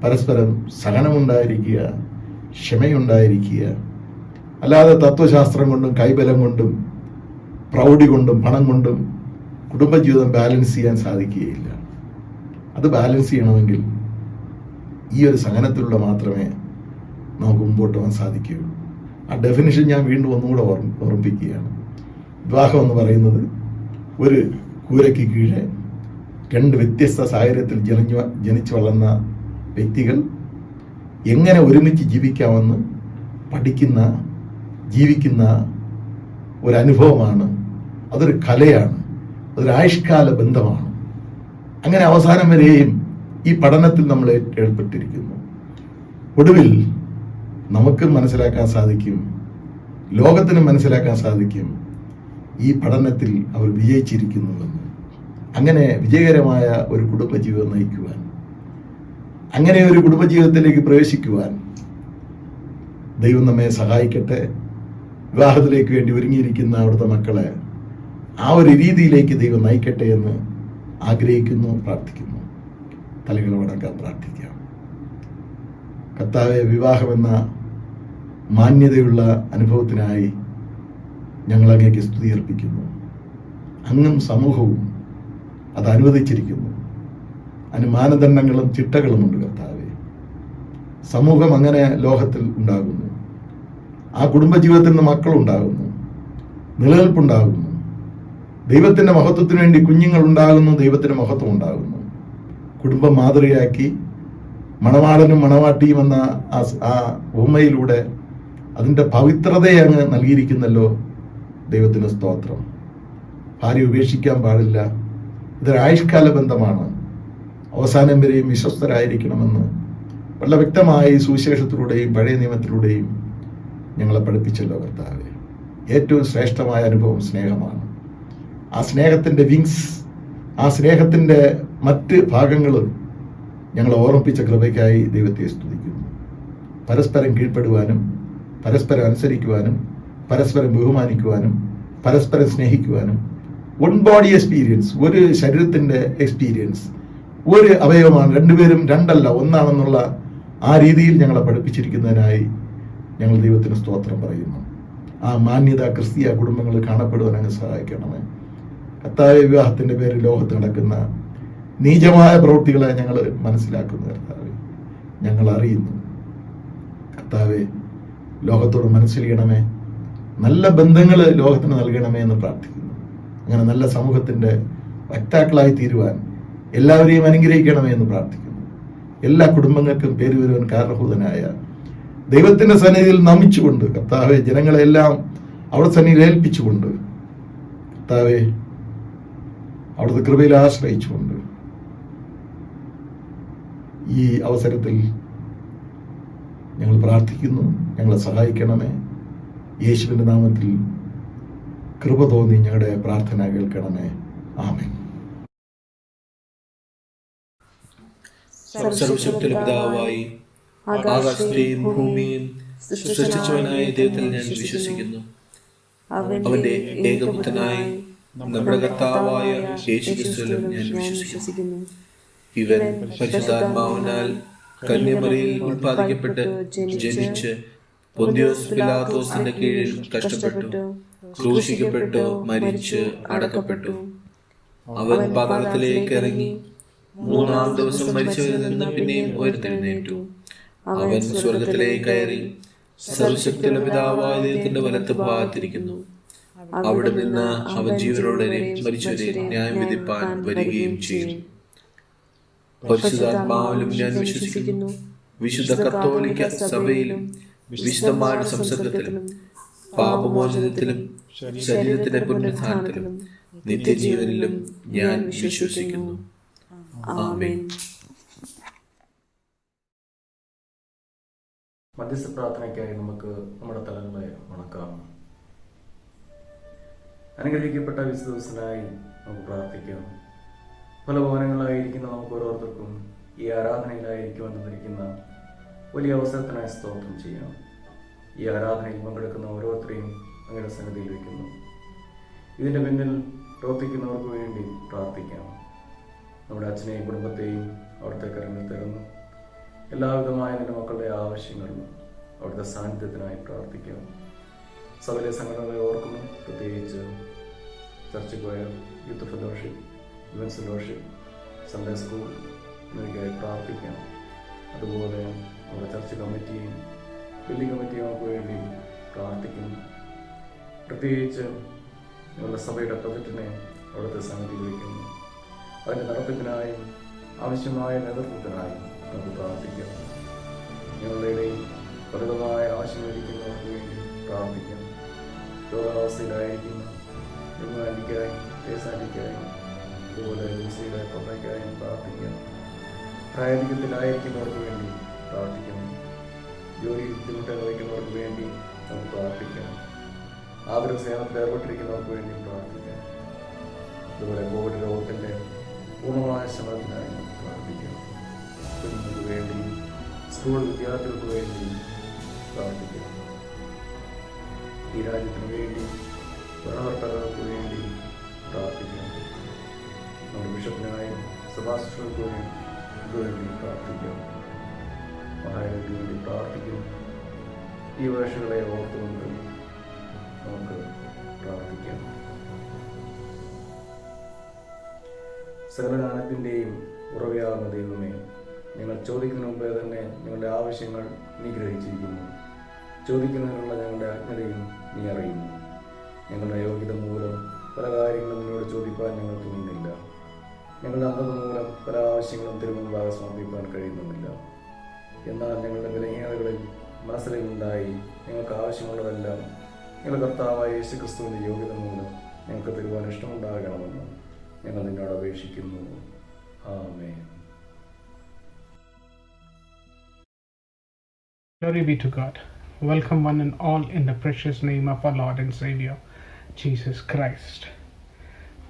പരസ്പരം സഹനമുണ്ടായിരിക്കുക, ക്ഷമയുണ്ടായിരിക്കുക. അല്ലാതെ തത്വശാസ്ത്രം കൊണ്ടും കൈബലം കൊണ്ടും പ്രൗഢി കൊണ്ടും പണം കൊണ്ടും കുടുംബജീവിതം ബാലൻസ് ചെയ്യാൻ സാധിക്കുകയില്ല. അത് ബാലൻസ് ചെയ്യണമെങ്കിൽ ഈ ഒരു സഹനത്തിലൂടെ മാത്രമേ നമുക്ക് മുമ്പോട്ട് പോകാൻ സാധിക്കുകയുള്ളൂ. ആ ഡെഫിനിഷൻ ഞാൻ വീണ്ടും ഒന്നുകൂടെ ഓർമ്മിപ്പിക്കുകയാണ്. വിവാഹം എന്ന് പറയുന്നത് ഒരു കൂരയ്ക്ക് കീഴെ 2 വ്യത്യസ്ത സാഹചര്യത്തിൽ ജനിച്ചു വളർന്ന വ്യക്തികൾ എങ്ങനെ ഒരുമിച്ച് ജീവിക്കാമെന്ന് പഠിക്കുന്ന, ജീവിക്കുന്ന ഒരു അനുഭവമാണ്. അതൊരു കലയാണ്, അതൊരു ആയുഷ്കാല ബന്ധമാണ്. അങ്ങനെ അവസാനം വരെയും ഈ പഠനത്തിൽ നമ്മൾ ഏർപ്പെട്ടിരിക്കുന്നു. ഒടുവിൽ നമുക്ക് മനസ്സിലാക്കാൻ സാധിക്കും, ലോകത്തിന് മനസ്സിലാക്കാൻ സാധിക്കും ഈ പഠനത്തിൽ അവർ വിജയിച്ചിരിക്കുന്നുവെന്ന്. അങ്ങനെ വിജയകരമായ ഒരു കുടുംബജീവിതം നയിക്കുവാൻ, അങ്ങനെ ഒരു കുടുംബജീവിതത്തിലേക്ക് പ്രവേശിക്കുവാൻ ദൈവം നമ്മെ സഹായിക്കട്ടെ. വിവാഹത്തിലേക്ക് വേണ്ടി ഒരുങ്ങിയിരിക്കുന്ന അവിടുത്തെ മക്കളെ ആ ഒരു രീതിയിലേക്ക് ദൈവം നയിക്കട്ടെ എന്ന് ആഗ്രഹിക്കുന്നു, പ്രാർത്ഥിക്കുന്നു. തലകൾ വണക്കാൻ പ്രാർത്ഥിക്കാം. കർത്താവെ, വിവാഹമെന്ന മാന്യതയുള്ള അനുഭവത്തിനായി ഞങ്ങൾ അങ്ങേക്ക് സ്തുതി അർപ്പിക്കുന്നു. അങ്ങും സമൂഹവും അത് അനുവദിച്ചിരിക്കുന്നു. അതിന് മാനദണ്ഡങ്ങളും ചിട്ടകളുമുണ്ട് കർത്താവെ. സമൂഹം അങ്ങനെ ലോകത്തിൽ ഉണ്ടാകുന്നു. ആ കുടുംബജീവിതത്തിൽ നിന്ന് മക്കളുണ്ടാകുന്നു, നിലനിൽപ്പുണ്ടാകുന്നു. ദൈവത്തിൻ്റെ മഹത്വത്തിന് വേണ്ടി കുഞ്ഞുങ്ങൾ ഉണ്ടാകുന്നു, ദൈവത്തിൻ്റെ മഹത്വം ഉണ്ടാകുന്നു. കുടുംബം മാതൃകയാക്കി മണവാളനും മണവാട്ടിയും എന്ന ആ ഉപമയിലൂടെ അതിൻ്റെ പവിത്രതയെ അങ്ങ് നൽകിയിരിക്കുന്നല്ലോ. ദൈവത്തിന് സ്തോത്രം. ഭാര്യ ഉപേക്ഷിക്കാൻ പാടില്ല. ഇതൊരു ആയുഷ്കാല ബന്ധമാണ്. അവസാനം വരെയും വിശ്വസ്തരായിരിക്കണമെന്ന് വളരെ വ്യക്തമായി സുവിശേഷത്തിലൂടെയും പഴയ നിയമത്തിലൂടെയും ഞങ്ങളെ പഠിപ്പിച്ചല്ലോ കർത്താവെ. ഏറ്റവും ശ്രേഷ്ഠമായ അനുഭവം സ്നേഹമാണ്. ആ സ്നേഹത്തിൻ്റെ വിങ്സ്, ആ സ്നേഹത്തിൻ്റെ മറ്റ് ഭാഗങ്ങൾ ഞങ്ങളെ ഓർമ്മിപ്പിച്ച കൃപയ്ക്കായി ദൈവത്തെ സ്തുതിക്കുന്നു. പരസ്പരം കീഴ്പ്പെടുവാനും, പരസ്പരം അനുസരിക്കുവാനും, പരസ്പരം ബഹുമാനിക്കുവാനും, പരസ്പരം സ്നേഹിക്കുവാനും, വൺ ബോഡി എക്സ്പീരിയൻസ്, ഒരു ശരീരത്തിൻ്റെ എക്സ്പീരിയൻസ്, ഒരു അവയവമാണ്. രണ്ടുപേരും രണ്ടല്ല, ഒന്നാണെന്നുള്ള ആ രീതിയിൽ ഞങ്ങളെ പഠിപ്പിച്ചിരിക്കുന്നതിനായി ഞങ്ങൾ ദൈവത്തിന് സ്തോത്രം പറയുന്നു. ആ മാന്യത ക്രിസ്തീയ കുടുംബങ്ങൾ കാണപ്പെടുവാൻ അങ്ങ് സഹായിക്കണമേ. കർത്താവെ, വിവാഹത്തിൻ്റെ പേരിൽ ലോകത്ത് നടക്കുന്ന നീചമായ പ്രവൃത്തികളെ ഞങ്ങൾ മനസ്സിലാക്കുന്നു കർത്താവെ, ഞങ്ങൾ അറിയുന്നു കർത്താവെ. ലോകത്തോട് മനസ്സിലിയണമേ, നല്ല ബന്ധങ്ങൾ ലോകത്തിന് നൽകണമേ എന്ന് പ്രാർത്ഥിക്കുന്നു. അങ്ങനെ നല്ല സമൂഹത്തിൻ്റെ വക്താക്കളായി തീരുവാൻ എല്ലാവരെയും അനുഗ്രഹിക്കണമേ എന്ന് പ്രാർത്ഥിക്കുന്നു. എല്ലാ കുടുംബങ്ങൾക്കും പേര് വരുവാൻ കാരണഭൂതനായ ദൈവത്തിൻ്റെ സന്നിധിയിൽ നമിച്ചുകൊണ്ട് കർത്താവെ, ജനങ്ങളെല്ലാം അവിടെ സന്നിധിയിൽ ഏൽപ്പിച്ചുകൊണ്ട് കർത്താവെ, അവിടുത്തെ കൃപയിൽ ആശ്രയിച്ചുകൊണ്ട് ഈ അവസരത്തിൽ ഞങ്ങൾ പ്രാർത്ഥിക്കുന്നു. ഞങ്ങളെ സഹായിക്കണമേ. യേശുവിൻ്റെ നാമത്തിൽ കൃപ തോന്നി ഞങ്ങളുടെ പ്രാർത്ഥന കേൾക്കണമേ. ആമേൻ. സർവശക്തിയുള്ള പിതാവായി ആകാശത്തെയും ഭൂമിയും സൃഷ്ടിച്ചവനായ ദൈവത്തിൽ ഞാൻ വിശ്വസിക്കുന്നു. അവന്റെ ഏകപുത്രനായി നമ്മുടെ കർത്താവായ യേശുക്രിസ്തുവിലും ഞാൻ വിശ്വസിക്കുന്നു. ഇവൻ പരിശുദ്ധാത്മാവിനാൽ കന്യമറിയിൽ ഉത്പാദിക്കപ്പെട്ട് ജനിച്ച് പൊന്തിയോസ് പിലാത്തോസിന്റെ കീഴിൽ കഷ്ടപ്പെട്ടു, ക്രൂശിക്കപ്പെട്ടു, മരിച്ച് അടക്കപ്പെട്ടു. അവൻ പാതാളത്തിലേക്ക് ഇറങ്ങി 3-ാം ദിവസം മരിച്ചവരിൽ നിന്ന് പിന്നെയും ഉയർത്തെഴുന്നേറ്റു. അവൻ സ്വർഗത്തിലേക്ക് കയറി സർവശക്തിയുള്ള പിതാവായ ദൈവത്തിന്റെ വലത്ത് ഭാഗത്തിരിക്കുന്നു. അവിടെ നിന്ന് അവൻ ജീവനോടെ മരിച്ചവരെ ന്യായം വിധിപ്പാൻ വരികയും ചെയ്യും. പരിശുദ്ധാത്മാവിലും ഞാൻ വിശ്വസിക്കുന്നു. വിശുദ്ധ കത്തോലിക്ക സഭയിലും വിശുദ്ധന്മാരുടെ സംസർഗത്തിലും പാപമോചനത്തിലും ശരീരത്തിന്റെ പുനരുത്ഥാനത്തിലും നിത്യജീവനിലും ഞാൻ വിശ്വസിക്കുന്നു. ആമേൻ. മധ്യസ്ഥ പ്രാർത്ഥനയ്ക്കായി നമുക്ക് നമ്മുടെ തലങ്ങളെ വണക്കാം. അനുഗ്രഹിക്കപ്പെട്ട വിശുദ്ധ ദിവസത്തിനായി നമുക്ക് പ്രാർത്ഥിക്കാം. പല ഭവനങ്ങളായിരിക്കുന്ന നമുക്ക് ഓരോരുത്തർക്കും ഈ ആരാധനയിലായിരിക്കുവാൻ തന്നിരിക്കുന്ന വലിയ അവസരത്തിനായി സ്തോത്രം ചെയ്യാം. ഈ ആരാധനയിൽ പങ്കെടുക്കുന്ന ഓരോരുത്തരെയും അങ്ങയുടെ സന്നിധിയിൽ വയ്ക്കുന്നു. ഇതിൻ്റെ പിന്നിൽ പ്രവർത്തിക്കുന്നവർക്ക് വേണ്ടി പ്രാർത്ഥിക്കാം. നമ്മുടെ അച്ഛനെയും കുടുംബത്തെയും അവിടുത്തെ കരങ്ങളിൽ തരുന്നു. എല്ലാവിധമായ നിന്റെ മക്കളുടെ ആവശ്യങ്ങളും അവിടുത്തെ സാന്നിധ്യത്തിനായി പ്രാർത്ഥിക്കാം. സകല സംഘടനകളെ ഓർക്കുന്നു. പ്രത്യേകിച്ച് church coir, youth fellowship, women's fellowship, Sunday school എന്നിവയ്ക്കായി പ്രാർത്ഥിക്കാം. അതുപോലെ നമ്മുടെ ചർച്ച് കമ്മിറ്റിയും ബിൽഡിംഗ് കമ്മിറ്റികൾക്ക് വേണ്ടി പ്രാർത്ഥിക്കുന്നു. പ്രത്യേകിച്ച് ഞങ്ങളുടെ സഭയുടെ പ്രൊജക്റ്റിനെ അവിടുത്തെ സന്നിധിയിൽ വയ്ക്കുന്നു. അതിൻ്റെ നടത്തിപ്പിനായും ആവശ്യമായ നേതൃത്വത്തിനായും നമുക്ക് പ്രാർത്ഥിക്കാം. ഞങ്ങളുടെ ഇടയിൽ പലതമായ ആവശ്യമിരിക്കുന്നവർക്ക് വേണ്ടി പ്രാർത്ഥിക്കാം. രോഗാവസ്ഥയിലായിരിക്കുന്ന ആൻറ്റിക്കായും കേസാൻറ്റിക്കായും അതുപോലെ ലൂസിയുടെ കൊന്നയ്ക്കായും പ്രാർത്ഥിക്കാം. പ്രായധികത്തിലായിരിക്കുന്നവർക്ക് വേണ്ടി പ്രാർത്ഥിക്കണം. ജോലി ബുദ്ധിമുട്ട് അനുഭവിക്കുന്നവർക്ക് വേണ്ടി നമുക്ക് പ്രാർത്ഥിക്കാം. ആഗ്രഹ സേവനത്തിൽ ഏർപ്പെട്ടിരിക്കുന്നവർക്ക് വേണ്ടി പ്രാർത്ഥിക്കാം. അതുപോലെ കോവിഡ് രോഗത്തിൻ്റെ പൂർണ്ണമായ ശമനത്തിനായി നമുക്ക് പ്രാർത്ഥിക്കാം. കുഞ്ഞുങ്ങൾക്ക് വേണ്ടി, സ്കൂൾ വിദ്യാർത്ഥികൾക്ക് വേണ്ടി പ്രാർത്ഥിക്കാം. ഈ രാജ്യത്തിന് വേണ്ടി, ഭരണകർത്താക്കൾക്ക് വേണ്ടി പ്രാർത്ഥിക്കാം. നമ്മുടെ ബിഷപ്പിനായും സഭാശിഷ്യർക്ക് വേണ്ടി പ്രാർത്ഥിക്കാം. മഹായർക്ക് വേണ്ടി പ്രാർത്ഥിക്കും. ഈ വേഷങ്ങളെ ഓർത്തുകൊണ്ട് നമുക്ക് പ്രാർത്ഥിക്കാം. സകലഗാനത്തിൻ്റെയും ഉറവയാകുന്ന ദൈവമേ, ഞങ്ങൾ ചോദിക്കുന്നതിന് മുമ്പേ തന്നെ ഞങ്ങളുടെ ആവശ്യങ്ങൾ നീ ഗ്രഹിച്ചിരിക്കുന്നു. ചോദിക്കുന്നതിനുള്ള ഞങ്ങളുടെ അജ്ഞതയും നീ അറിയുന്നു. ഞങ്ങളുടെ യോഗ്യത മൂലം പല കാര്യങ്ങളും നിന്നോട് ചോദിക്കാൻ ഞങ്ങൾ തുനിയുന്നില്ല. ഞങ്ങളുടെ അന്ധത മൂലം പല ആവശ്യങ്ങളും തിരുമുൻപാകെ സമർപ്പിക്കാൻ കഴിയുന്നുമില്ല. എന്നാൽ ഞങ്ങളുടെ ബലഹീനതകളിൽ മനസ്സിലുണ്ടായി ഞങ്ങൾക്ക് ആവശ്യമുള്ളതെല്ലാം ഞങ്ങളുടെ കർത്താവായ യേശുക്രിസ്തുവിൻ്റെ യോഗ്യത മൂലം ഞങ്ങൾക്ക് തരുവാൻ ഇഷ്ടമുണ്ടാകണമെന്ന് ഞങ്ങൾ നിന്നോട് അപേക്ഷിക്കുന്നു. ആമേൻ. Glory be to God. Welcome one and all in the precious name of our Lord and Savior, Jesus Christ.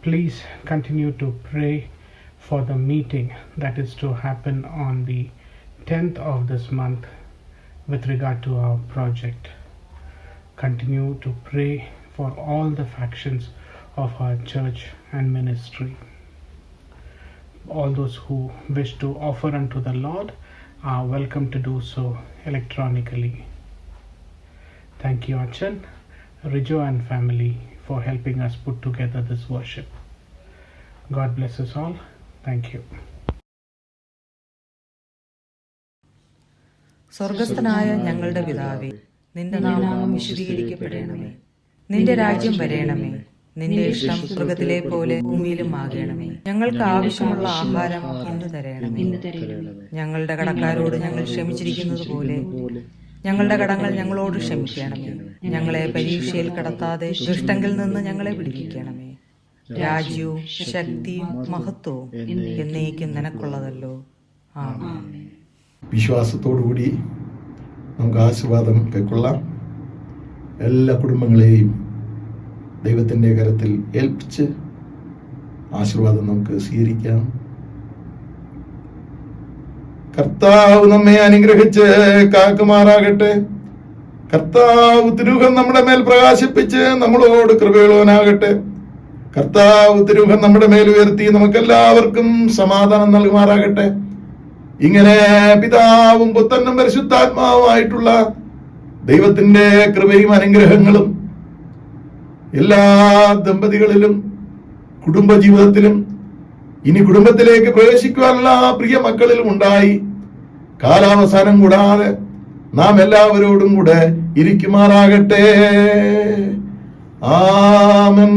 Please continue to pray for the meeting that is to happen on the 10th of this month with regard to our project. Continue to pray for all the factions of our church and ministry. All those who wish to offer unto the Lord are welcome to do so electronically. Thank you, Achan, Rijo and family for helping us put together this worship. God bless us all. Thank you. സ്വർഗസ്ഥനായ ഞങ്ങളുടെ പിതാവേ, നിന്റെ നാമം വിശുദ്ധീകരിക്കപ്പെടണമേ. നിന്റെ രാജ്യം വരേണമേ. നിന്റെ ഇഷ്ടം സ്വർഗത്തിലെ പോലെ ഭൂമിയിലും ആകണമേ. ഞങ്ങൾക്ക് ആവശ്യമുള്ള ആഹാരം ഇന്ന് തരണമേ. ഞങ്ങളുടെ കടക്കാരോട് ഞങ്ങൾ ക്ഷമിച്ചിരിക്കുന്നത് പോലെ ഞങ്ങളുടെ കടങ്ങൾ ഞങ്ങളോട് ക്ഷമിക്കണമേ. ഞങ്ങളെ പരീക്ഷയിൽ കടത്താതെ ദുഷ്ടങ്കിൽ നിന്ന് ഞങ്ങളെ വിടുവിക്കണമേ. രാജ്യവും ശക്തിയും മഹത്വവും എന്നേക്കും നിനക്കുള്ളതല്ലോ. ആമേൻ. വിശ്വാസത്തോടുകൂടി നമുക്ക് ആശീർവാദം കൈക്കൊള്ളാം. എല്ലാ കുടുംബങ്ങളെയും ദൈവത്തിൻ്റെ കരത്തിൽ ഏൽപ്പിച്ച് ആശീർവാദം നമുക്ക് സ്വീകരിക്കാം. കർത്താവ് നമ്മെ അനുഗ്രഹിച്ച് കാക്കുമാറാകട്ടെ. കർത്താവ് തിരുമുഖം നമ്മുടെ മേൽ പ്രകാശിപ്പിച്ച് നമ്മളോട് കൃപയുള്ളവനാകട്ടെ. കർത്താവ് തിരുമുഖം നമ്മുടെ മേൽ ഉയർത്തി നമുക്കെല്ലാവർക്കും സമാധാനം നൽകുമാറാകട്ടെ. ഇങ്ങനെ പിതാവും പുത്രനും പരിശുദ്ധാത്മാവുമായിട്ടുള്ള ദൈവത്തിന്റെ കൃപയും അനുഗ്രഹങ്ങളും എല്ലാ ദമ്പതികളിലും കുടുംബജീവിതത്തിലും ഇനി കുടുംബത്തിലേക്ക് പ്രവേശിക്കുവാനുള്ള പ്രിയ മക്കളിലും ഉണ്ടായി കാലാവസാനം കൂടാതെ നാം എല്ലാവരോടും കൂടെ ഇരിക്കുമാറാകട്ടെ. ആമേൻ.